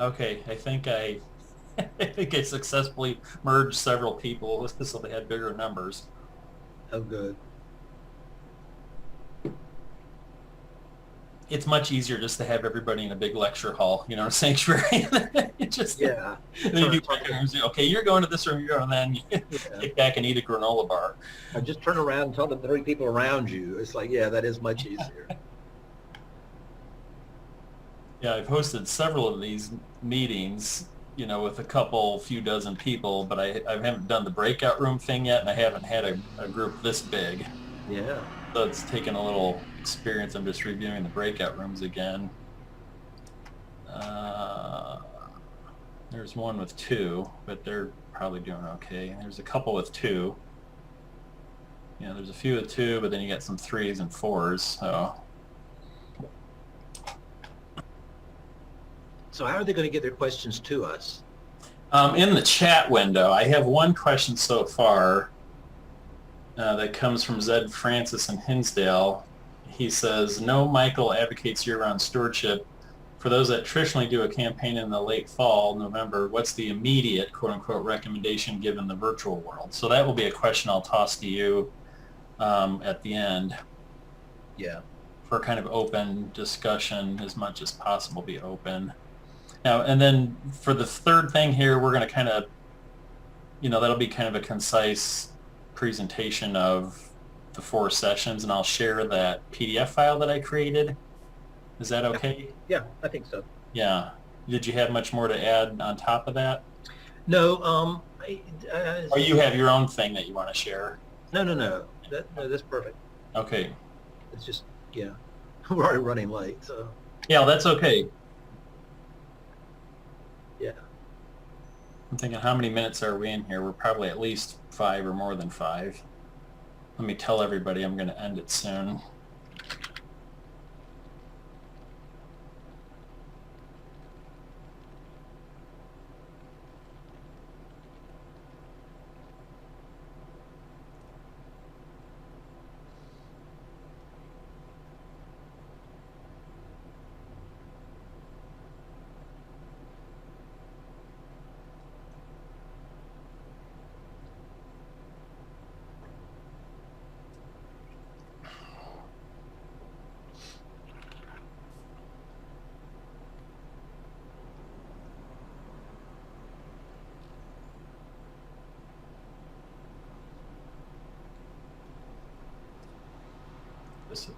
Okay, I think I successfully merged several people so they had bigger numbers. Oh, good. It's much easier just to have everybody in a big lecture hall, a sanctuary. Yeah. Then you do rooms. Okay, you're going to this room, you're going to then Yeah. kick back and eat a granola bar. Or just turn around and talk to the 3 people around you. It's like, yeah, that is much easier. Yeah, I've hosted several of these meetings, with a few dozen people, but I haven't done the breakout room thing yet, and I haven't had a group this big. Yeah. So it's taken a little experience. I'm just reviewing the breakout rooms again. There's one with 2, but they're probably doing okay. There's a couple with 2. There's a few with 2, but then you got some 3s and 4s. So how are they going to get their questions to us? In the chat window, I have one question so far that comes from Zed Francis in Hinsdale. He says, no, Michael advocates year-round stewardship. For those that traditionally do a campaign in the late fall, November, what's the immediate, quote-unquote, recommendation given the virtual world? So that will be a question I'll toss to you at the end. Yeah. For kind of open discussion, as much as possible, be open. Now, and then for the third thing here, we're going to kind of, that'll be kind of a concise presentation of the 4 sessions, and I'll share that PDF file that I created. Is that okay? Yeah, I think so. Yeah. Did you have much more to add on top of that? No. Or you have your own thing that you want to share? No. That's perfect. Okay. It's just, yeah, we're already running late, so. Yeah, that's okay. Yeah. I'm thinking, how many minutes are we in here? We're probably at least 5 or more than 5. Let me tell everybody I'm going to end it soon.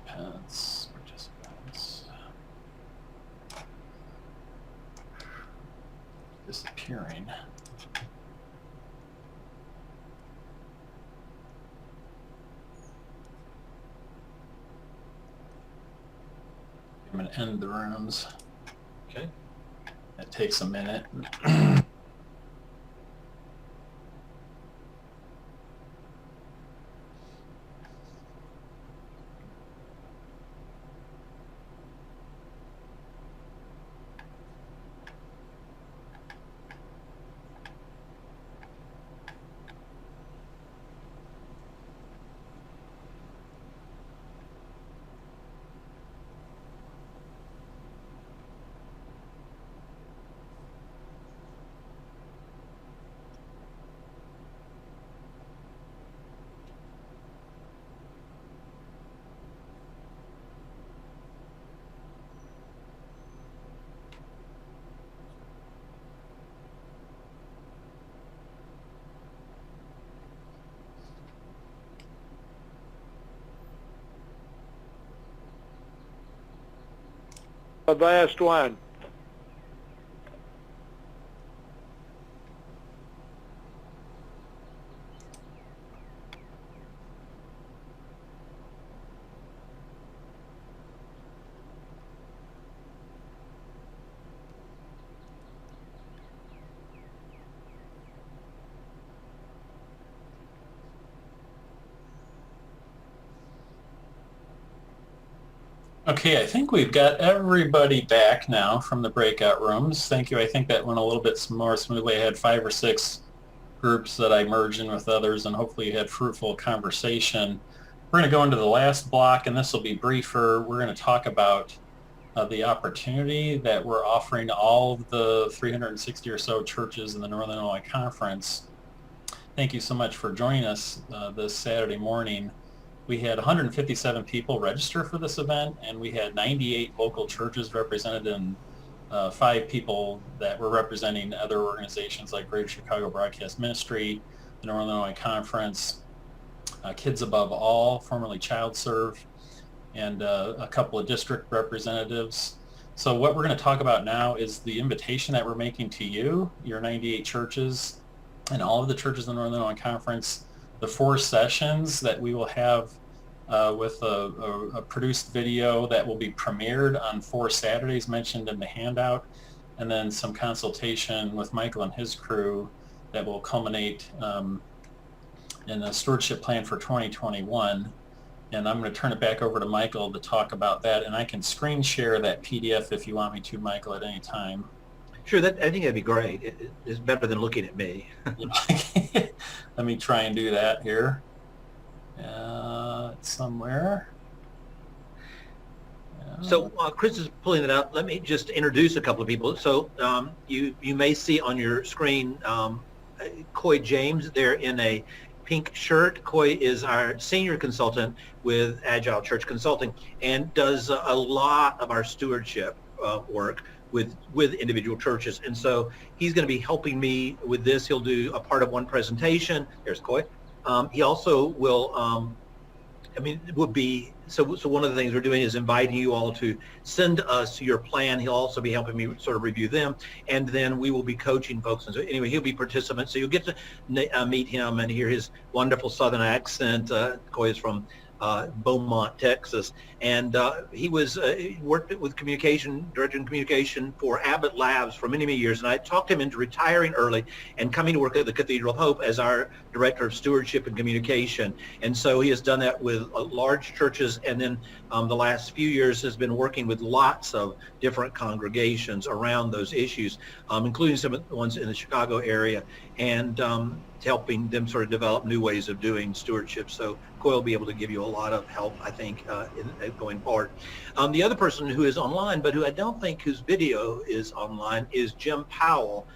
Participants. Disappearing. I'm going to end the rooms. Okay. That takes a minute. The last one. Okay, I think we've got everybody back now from the breakout rooms. Thank you. I think that went a little bit more smoothly. I had 5 or 6 groups that I merged in with others, and hopefully you had fruitful conversation. We're going to go into the last block, and this will be briefer. We're going to talk about the opportunity that we're offering to all of the 360 or so churches in the Northern Illinois Conference. Thank you so much for joining us this Saturday morning. We had 157 people register for this event, and we had 98 local churches represented and 5 people that were representing other organizations like Greater Chicago Broadcast Ministry, the Northern Illinois Conference, Kids Above All, formerly Child Serve, and a couple of district representatives. So what we're going to talk about now is the invitation that we're making to you, your 98 churches, and all of the churches in the Northern Illinois Conference, the 4 sessions that we will have with a produced video that will be premiered on 4 Saturdays mentioned in the handout, and then some consultation with Michael and his crew that will culminate in the stewardship plan for 2021. And I'm going to turn it back over to Michael to talk about that, and I can screen share that PDF if you want me to, Michael, at any time. Sure, I think that'd be great. It's better than looking at me. Let me try and do that here. Somewhere. So Chris is pulling it up. Let me just introduce a couple of people. So you may see on your screen Coy James there in a pink shirt. Coy is our senior consultant with Agile Church Consulting and does a lot of our stewardship work with individual churches. And so he's going to be helping me with this. He'll do a part of one presentation. There's Coy. He also will, would be, so one of the things we're doing is inviting you all to send us your plan. He'll also be helping me sort of review them, and then we will be coaching folks. And so anyway, he'll be participant, so you'll get to meet him and hear his wonderful Southern accent. Coy is from Beaumont, Texas, and he worked with communication, director in communication for Abbott Labs for many, many years, and I talked him into retiring early and coming to work at the Cathedral of Hope as our director of stewardship and communication. And so he has done that with large churches, and then the last few years has been working with lots of different congregations around those issues, including some of the ones in the Chicago area, and helping them sort of develop new ways of doing stewardship. So Coy will be able to give you a lot of help, I think, in going forward. The other person who is online, but who I don't think whose video is online, is Jim Powell.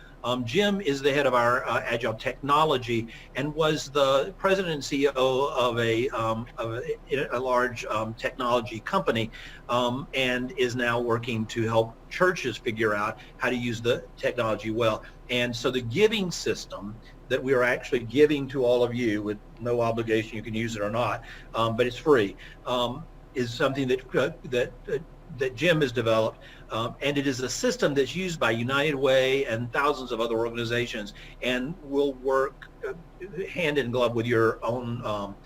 Jim is the head of our Agile Technology and was the president and CEO of a large technology company, and is now working to help churches figure out how to use the technology well. And so the giving system that we are actually giving to all of you with no obligation, you can use it or not, but it's free, is something that Jim has developed, and it is a system that's used by United Way and thousands of other organizations, and will work hand in glove with your own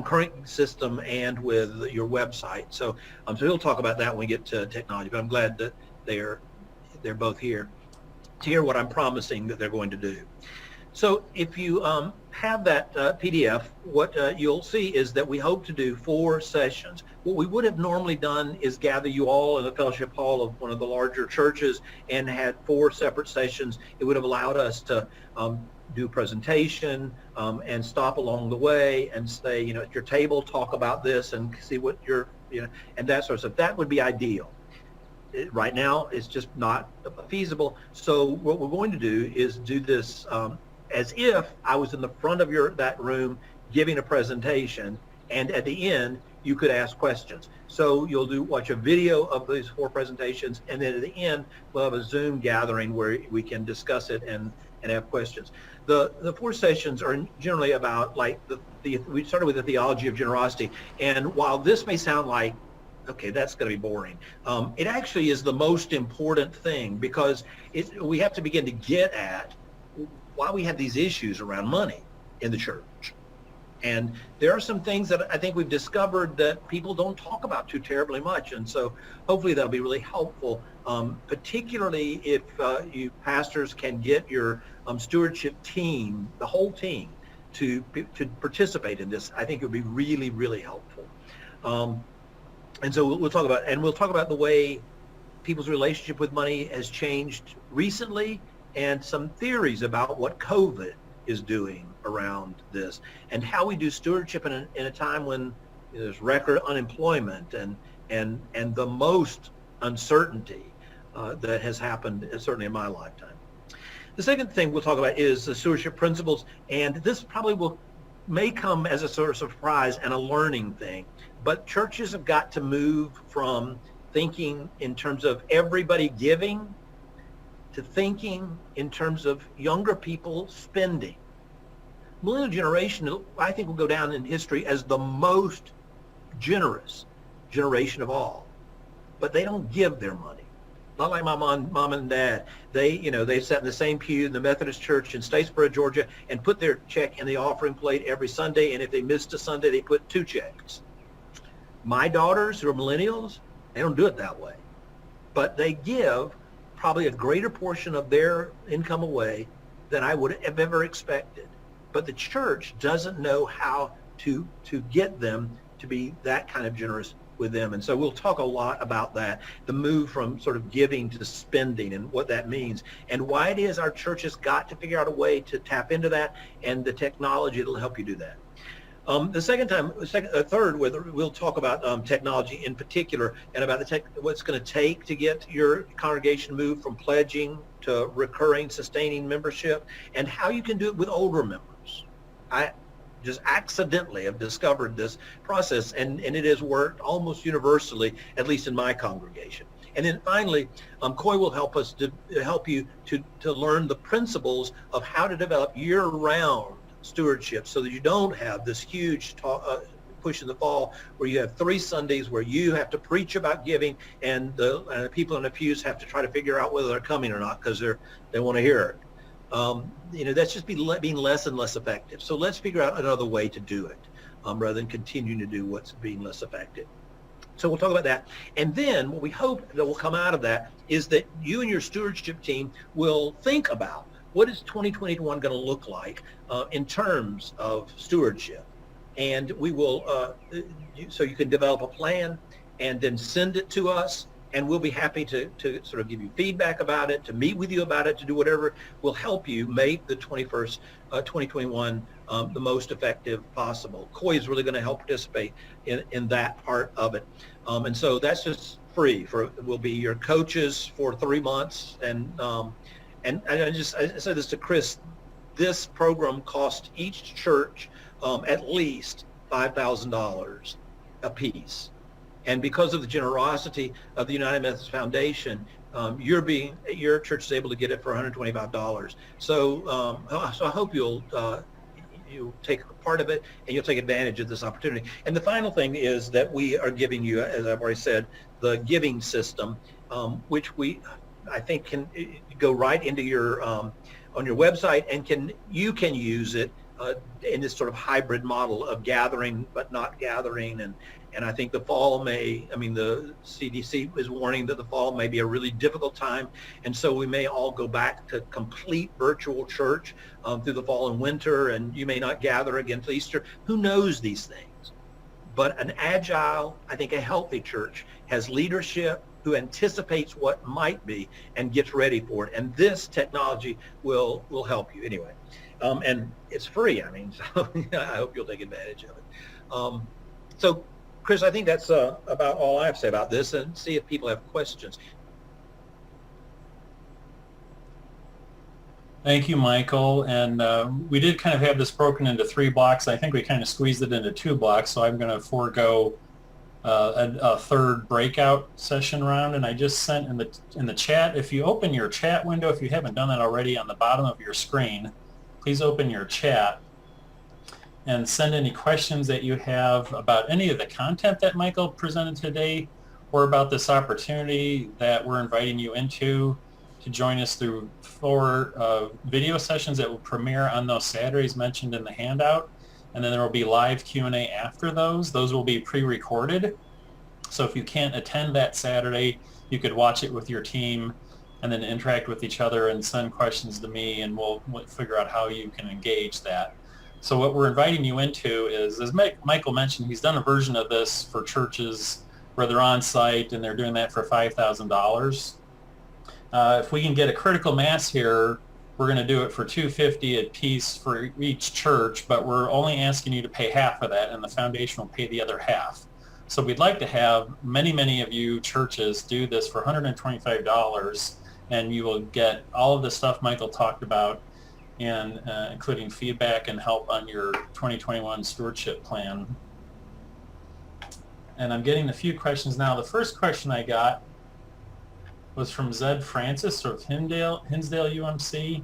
current system and with your website. So he'll talk about that when we get to technology, but I'm glad that they're both here to hear what I'm promising that they're going to do. So if you have that PDF, what you'll see is that we hope to do 4 sessions. What we would have normally done is gather you all in the fellowship hall of one of the larger churches and had 4 separate sessions. It would have allowed us to do a presentation and stop along the way and say, at your table, talk about this and see what and that sort of stuff. That would be ideal. Right now, it's just not feasible. So what we're going to do is do this as if I was in the front of that room giving a presentation, and at the end you could ask questions. So you'll watch a video of these 4 presentations, and then at the end we'll have a Zoom gathering where we can discuss it and have questions. The 4 sessions are generally about, like, we started with the theology of generosity, and while this may sound like, okay, that's going to be boring, it actually is the most important thing, because we have to begin to get at why we have these issues around money in the church. And there are some things that I think we've discovered that people don't talk about too terribly much. And so hopefully that'll be really helpful, particularly if you pastors can get your stewardship team, the whole team, to participate in this. I think it would be really, really helpful. And so we'll talk about the way people's relationship with money has changed recently, and some theories about what COVID is doing around this, and how we do stewardship in a time when there's record unemployment and the most uncertainty that has happened certainly in my lifetime. The second thing we'll talk about is the stewardship principles, and this probably may come as a sort of surprise and a learning thing, but churches have got to move from thinking in terms of everybody giving to thinking in terms of younger people spending. Millennial generation, I think, will go down in history as the most generous generation of all, but they don't give their money. Not like my mom and dad. They sat in the same pew in the Methodist Church in Statesboro, Georgia, and put their check in the offering plate every Sunday, and if they missed a Sunday, they put 2 checks. My daughters, who are millennials, they don't do it that way, but they give probably a greater portion of their income away than I would have ever expected. But the church doesn't know how to get them to be that kind of generous with them. And so we'll talk a lot about that, the move from sort of giving to spending and what that means, and why it is our church has got to figure out a way to tap into that and the technology that will help you do that. Third, we'll talk about technology in particular and about what's going to take to get your congregation moved from pledging to recurring, sustaining membership, and how you can do it with older members. I just accidentally have discovered this process, and it has worked almost universally, at least in my congregation. And then finally, Coy will help you to learn the principles of how to develop year-round stewardship so that you don't have this huge push in the fall where you have 3 Sundays where you have to preach about giving and the people in the pews have to try to figure out whether they're coming or not because they want to hear it. That's just being less and less effective. So let's figure out another way to do it rather than continuing to do what's being less effective. So we'll talk about that. And then what we hope that will come out of that is that you and your stewardship team will think about what is 2021 going to look like in terms of stewardship. And we will, so you can develop a plan and then send it to us, and we'll be happy to sort of give you feedback about it, to meet with you about it, to do whatever will help you make the 2021 the most effective possible. Coy is really going to help participate in that part of it. And so that's just free. We'll be your coaches for 3 months. And I said this to Chris, this program costs each church at least $5,000 a piece. And because of the generosity of the United Methodist Foundation, your church is able to get it for $125. So I hope you'll take part of it and you'll take advantage of this opportunity. And the final thing is that we are giving you, as I've already said, the giving system, which I think can go right into your on your website, and you can use it in this sort of hybrid model of gathering but not gathering. And I think the CDC is warning that the fall may be a really difficult time, and so we may all go back to complete virtual church through the fall and winter, and you may not gather again till Easter. Who knows these things? But an agile, I think a healthy church has leadership who anticipates what might be and gets ready for it. And this technology will help you anyway. And it's free, so I hope you'll take advantage of it. So Chris, I think that's about all I have to say about this, and see if people have questions. Thank you, Michael. And we did kind of have this broken into 3 blocks. I think we kind of squeezed it into 2 blocks, so I'm going to forego a third breakout session round. And I just sent in the chat, if you open your chat window, if you haven't done that already, on the bottom of your screen, please open your chat and send any questions that you have about any of the content that Michael presented today, or about this opportunity that we're inviting you into to join us through 4 video sessions that will premiere on those Saturdays mentioned in the handout. And then there will be live Q&A after those. Those will be pre-recorded. So if you can't attend that Saturday, you could watch it with your team and then interact with each other and send questions to me, and we'll figure out how you can engage that. So what we're inviting you into is, as Michael mentioned, he's done a version of this for churches where they're on site and they're doing that for $5,000. If we can get a critical mass here, we're going to do it for $250 a piece for each church, but we're only asking you to pay half of that, and the foundation will pay the other half. So we'd like to have many of you churches do this for $125, and you will get all of the stuff Michael talked about, and including feedback and help on your 2021 stewardship plan. And I'm getting a few questions now. The first question I got was from Zed Francis of Hinsdale UMC.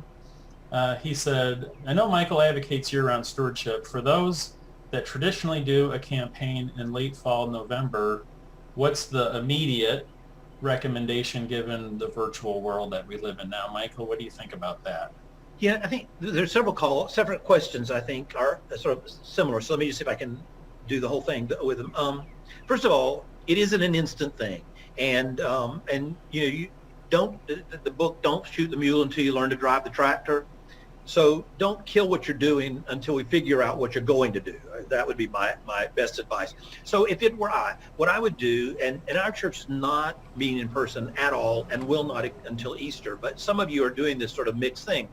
He said, I know Michael advocates year-round stewardship. For those that traditionally do a campaign in late fall, November, what's the immediate recommendation given the virtual world that we live in now? Michael, what do you think about that? Yeah, I think there's separate questions I think are sort of similar. So let me just see if I can do the whole thing with them. First of all, it isn't an instant thing. And you don't, the book, Don't Shoot the Mule Until You Learn to Drive the Tractor. So don't kill what you're doing until we figure out what you're going to do. That would be my best advice. So if it were what I would do, and our church is not meeting in person at all and will not until Easter, but some of you are doing this sort of mixed thing.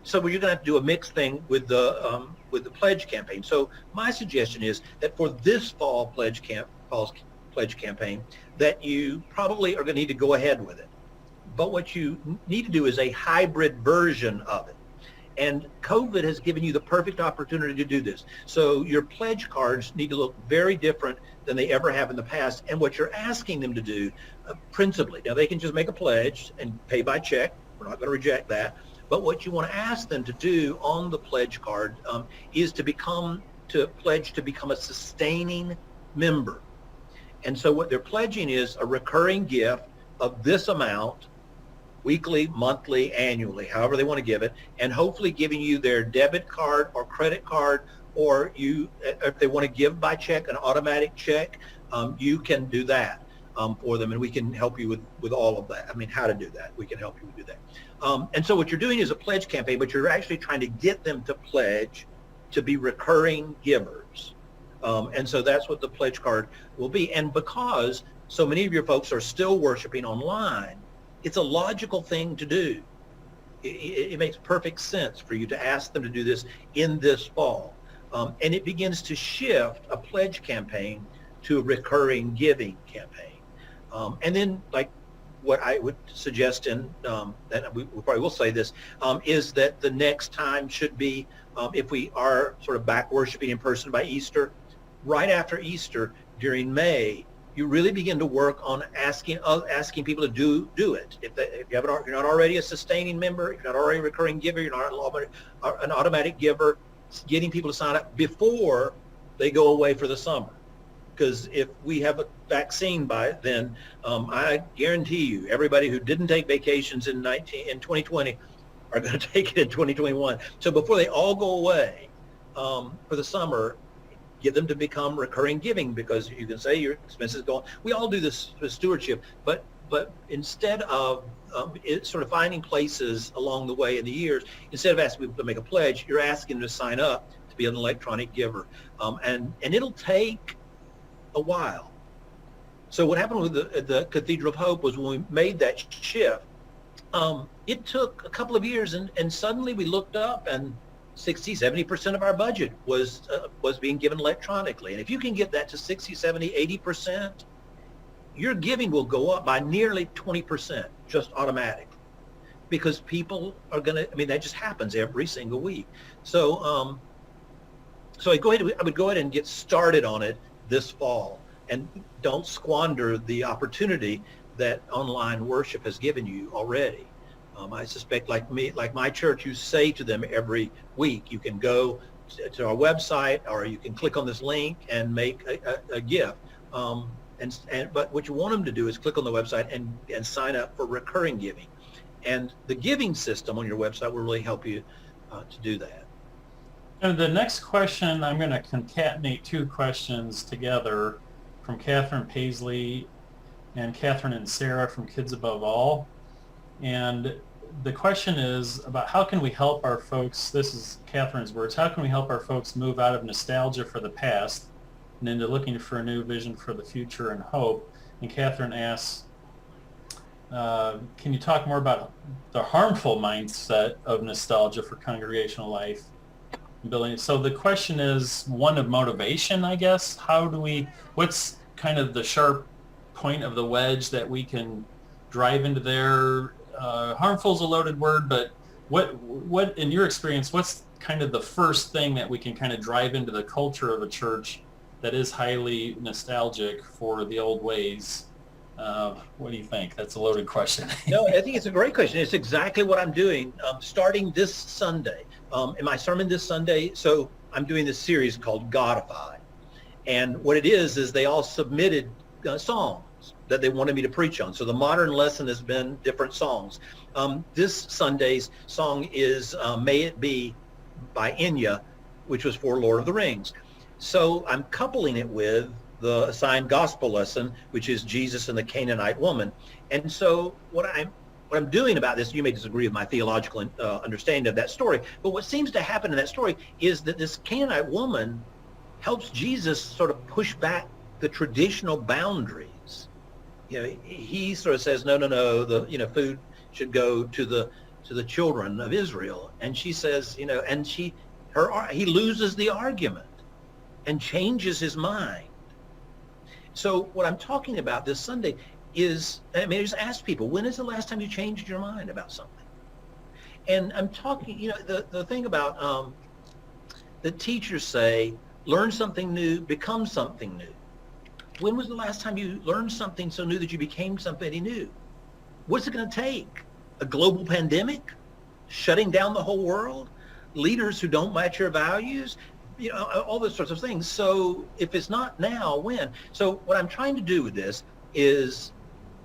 So you're going to have to do a mixed thing with the pledge campaign. So my suggestion is that for this fall's pledge campaign, that you probably are going to need to go ahead with it. But what you need to do is a hybrid version of it. And COVID has given you the perfect opportunity to do this. So your pledge cards need to look very different than they ever have in the past. And what you're asking them to do, principally, now they can just make a pledge and pay by check. We're not going to reject that. But what you want to ask them to do on the pledge card is to pledge to become a sustaining member. And so what they're pledging is a recurring gift of this amount, weekly, monthly, annually, however they want to give it, and hopefully giving you their debit card or credit card, or if they want to give by check, an automatic check, you can do that for them, and we can help you with all of that. I mean, how to do that. We can help you do that. And so what you're doing is a pledge campaign, but you're actually trying to get them to pledge to be recurring givers. And so that's what the pledge card will be. And because so many of your folks are still worshiping online, it's a logical thing to do. It makes perfect sense for you to ask them to do this in this fall. And it begins to shift a pledge campaign to a recurring giving campaign. And then, like what I would suggest, and that we probably will say this, is that the next time should be, if we are sort of back worshiping in person by Easter, right after Easter during May, you really begin to work on asking people to do it. If you're not already a sustaining member, if you're not already a recurring giver, you're not an automatic giver, getting people to sign up before they go away for the summer. Because if we have a vaccine by then, I guarantee you, everybody who didn't take vacations in 2020 are going to take it in 2021. So before they all go away for the summer, get them to become recurring giving, because you can say your expenses go on. We all do this for stewardship, but instead of sort of finding places along the way in the years, instead of asking people to make a pledge, you're asking them to sign up to be an electronic giver, and it'll take a while. So what happened with the Cathedral of Hope was when we made that shift, it took a couple of years, and suddenly we looked up and 60-70% of our budget was being given electronically. And if you can get that to 60-70-80%, your giving will go up by nearly 20%, just automatically, because people are going to, I mean, that just happens every single week. So I would go ahead and get started on it this fall, and don't squander the opportunity that online worship has given you already. I suspect, like my church, you say to them every week, you can go to our website, or you can click on this link and make a gift. But what you want them to do is click on the website and sign up for recurring giving. And the giving system on your website will really help you to do that. And the next question, I'm going to concatenate two questions together from Catherine Paisley and Catherine and Sarah from Kids Above All. And the question is about how can we help our folks, this is Catherine's words, how can we help our folks move out of nostalgia for the past and into looking for a new vision for the future and hope? And Catherine asks, can you talk more about the harmful mindset of nostalgia for congregational life building. So the question is one of motivation, I guess. What's kind of the sharp point of the wedge that we can drive into there? Harmful is a loaded word, but what in your experience, what's kind of the first thing that we can kind of drive into the culture of a church that is highly nostalgic for the old ways? What do you think? That's a loaded question. No, I think it's a great question. It's exactly what I'm doing starting this Sunday. In my sermon this Sunday, so I'm doing this series called Godify. And what it is they all submitted songs that they wanted me to preach on. So the modern lesson has been different songs. This Sunday's song is May It Be by Enya, which was for Lord of the Rings. So I'm coupling it with the assigned gospel lesson, which is Jesus and the Canaanite woman. And so what I'm doing about this, you may disagree with my theological understanding of that story, but what seems to happen in that story is that this Canaanite woman helps Jesus sort of push back the traditional boundaries. He sort of says, no, the food should go to the children of Israel. And she says, and he loses the argument and changes his mind. So what I'm talking about this Sunday is, I just ask people, when is the last time you changed your mind about something? And I'm talking, the thing about the teachers say, learn something new, become something new. When was the last time you learned something so new that you became somebody new? What's it going to take? A global pandemic? Shutting down the whole world? Leaders who don't match your values? All those sorts of things. So if it's not now, when? So what I'm trying to do with this is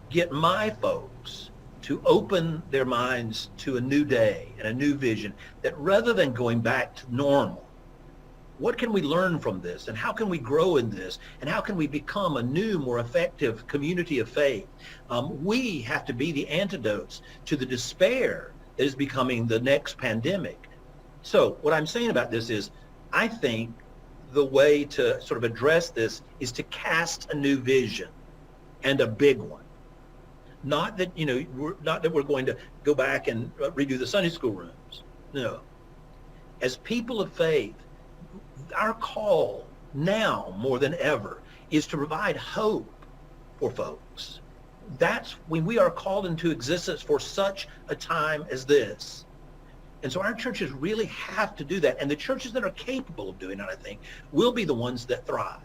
get my folks to open their minds to a new day and a new vision, that rather than going back to normal, what can we learn from this, and how can we grow in this, and how can we become a new, more effective community of faith? We have to be the antidotes to the despair that is becoming the next pandemic. So what I'm saying about this is, I think the way to sort of address this is to cast a new vision, and a big one. Not that we're going to go back and redo the Sunday school rooms. No. As people of faith, our call now more than ever is to provide hope for folks. That's when we are called into existence for such a time as this. And so our churches really have to do that. And the churches that are capable of doing it, I think, will be the ones that thrive.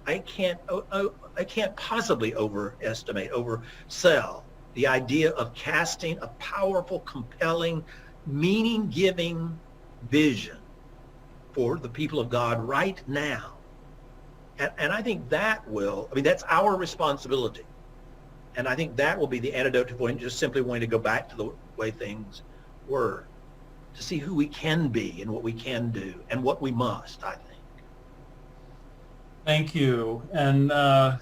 I can't possibly oversell the idea of casting a powerful, compelling, meaning-giving vision for the people of God right now. And I think that's our responsibility. And I think that will be the antidote to just simply wanting to go back to the way things were, to see who we can be and what we can do and what we must, I think. Thank you. And I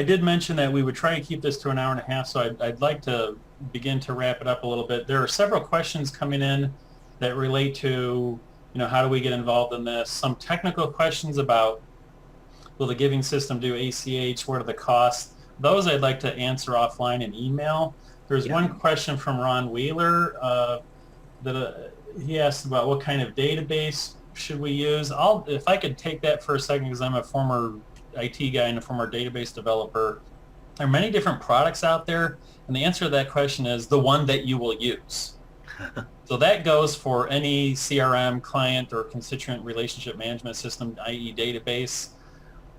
did mention that we would try to keep this to an hour and a half, so I'd like to begin to wrap it up a little bit. There are several questions coming in that relate to, how do we get involved in this? Some technical questions about, will the giving system do ACH? What are the costs? Those I'd like to answer offline in email. There's one question from Ron Wheeler that he asked about what kind of database should we use. If I could take that for a second, because I'm a former IT guy and a former database developer. There are many different products out there, and the answer to that question is the one that you will use. So that goes for any CRM, client or constituent relationship management system, i.e. database.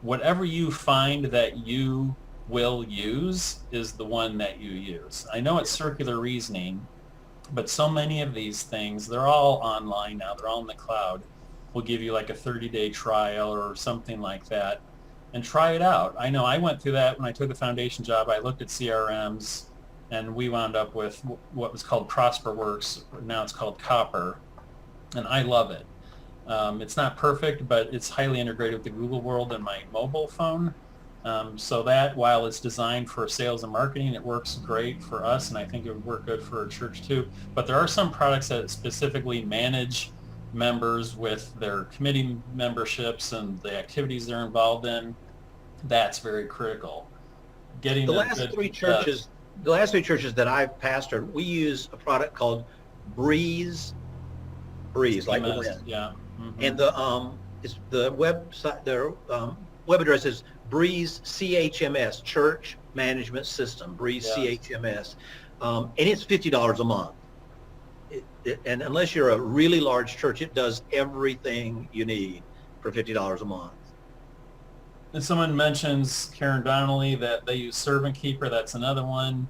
Whatever you find that you will use is the one that you use. I know it's circular reasoning, but so many of these things, they're all online now, they're all in the cloud. We'll give you like a 30-day trial or something like that and try it out. I know I went through that when I took a foundation job. I looked at CRMs and we wound up with what was called ProsperWorks. Now it's called Copper, and I love it. It's not perfect, but it's highly integrated with the Google world and my mobile phone. So that, while it's designed for sales and marketing, it works great for us, and I think it would work good for a church too. But there are some products that specifically manage members with their committee memberships and the activities they're involved in. That's very critical. Getting the last three churches that I've pastored, we use a product called Breeze Breeze, like the MS, wind. yeah. Mhm. And the website, their web address is Breeze CHMS, Church Management System, Breeze Yes. CHMS, and it's $50 a month. And unless you're a really large church, it does everything you need for $50 a month. And someone mentions, Karen Donnelly, that they use Servant Keeper. That's another one.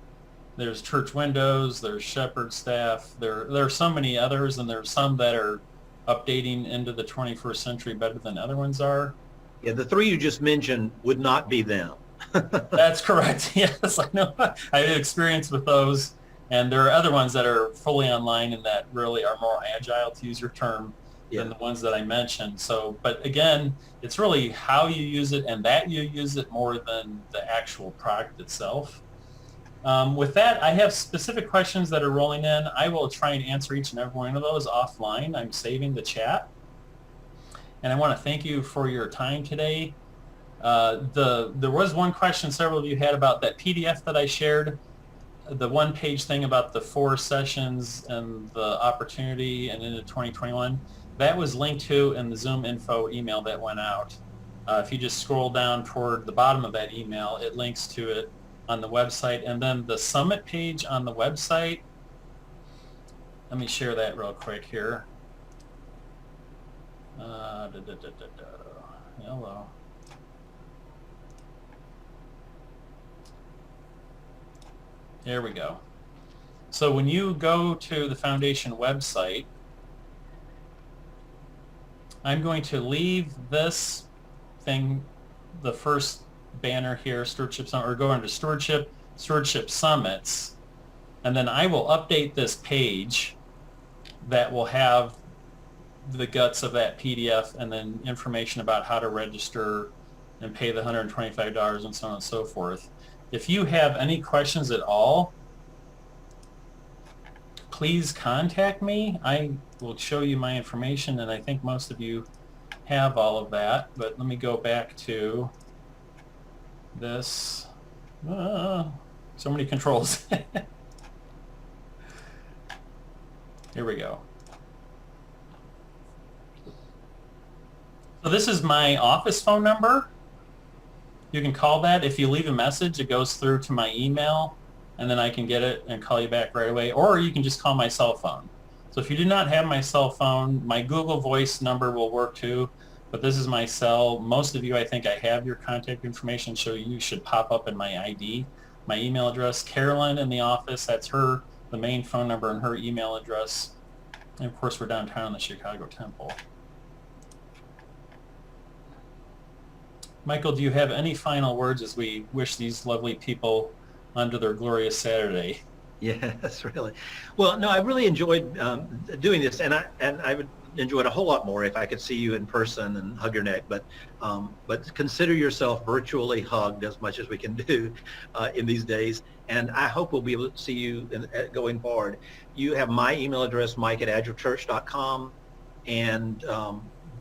There's Church Windows. There's Shepherd Staff. There are so many others, and there's some that are updating into the 21st century better than other ones are. Yeah, the three you just mentioned would not be them. That's correct. Yes, I know. I have experience with those. And there are other ones that are fully online and that really are more agile, to use your term, than the ones that I mentioned. So, but again, it's really how you use it and that you use it more than the actual product itself. With that, I have specific questions that are rolling in. I will try and answer each and every one of those offline. I'm saving the chat. And I want to thank you for your time today. There was one question several of you had about that PDF that I shared, the one-page thing about the 4 sessions and the opportunity and into 2021. That was linked to in the Zoom info email that went out. If you just scroll down toward the bottom of that email, it links to it on the website. And then the summit page on the website, let me share that real quick here. Hello. There we go. So when you go to the foundation website, I'm going to leave this thing, the first banner here, Stewardship Summit, or go into Stewardship Summits, and then I will update this page that will have the guts of that PDF and then information about how to register and pay the $125 and so on and so forth. If you have any questions at all, please contact me. I will show you my information, and I think most of you have all of that. But let me go back to this. So many controls. Here we go. So this is my office phone number. You can call that. If you leave a message, it goes through to my email, and then I can get it and call you back right away. Or you can just call my cell phone. So if you do not have my cell phone, my Google Voice number will work too, but this is my cell. Most of you, I think I have your contact information, so you should pop up in my ID. My email address, Carolyn in the office, that's her, the main phone number and her email address. And of course, we're downtown in the Chicago Temple. Michael, do you have any final words as we wish these lovely people onto their glorious Saturday? Yes, really. Well, no, I really enjoyed doing this, and I would enjoy it a whole lot more if I could see you in person and hug your neck. But consider yourself virtually hugged as much as we can do in these days. And I hope we'll be able to see you going forward. You have my email address, mike@agilechurch.com, and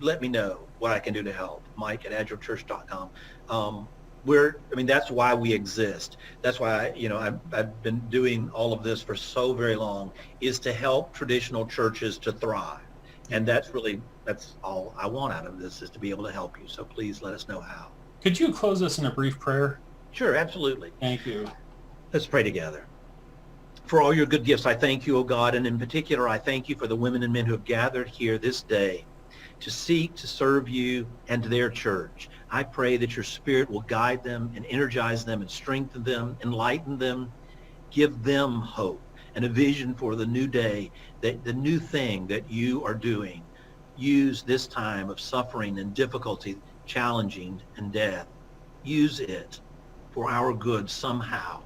let me know what I can do to help. mike@agilechurch.com. That's why we exist. That's why, I've been doing all of this for so very long, is to help traditional churches to thrive. And that's all I want out of this, is to be able to help you. So please let us know how. Could you close us in a brief prayer? Sure, absolutely. Thank you. Let's pray together. For all your good gifts, I thank you, O God, and in particular, I thank you for the women and men who have gathered here this day to seek to serve you and their church. I pray that your Spirit will guide them and energize them and strengthen them, enlighten them, give them hope and a vision for the new day, that the new thing that you are doing. Use this time of suffering and difficulty, challenging and death. Use it for our good somehow,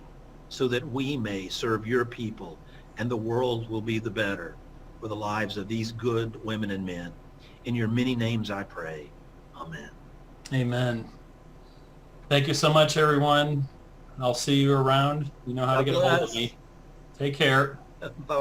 so that we may serve your people and the world will be the better for the lives of these good women and men. In your many names I pray. Amen. Amen. Thank you so much, everyone. I'll see you around. You know how to get a hold of me. Take care. Bye-bye.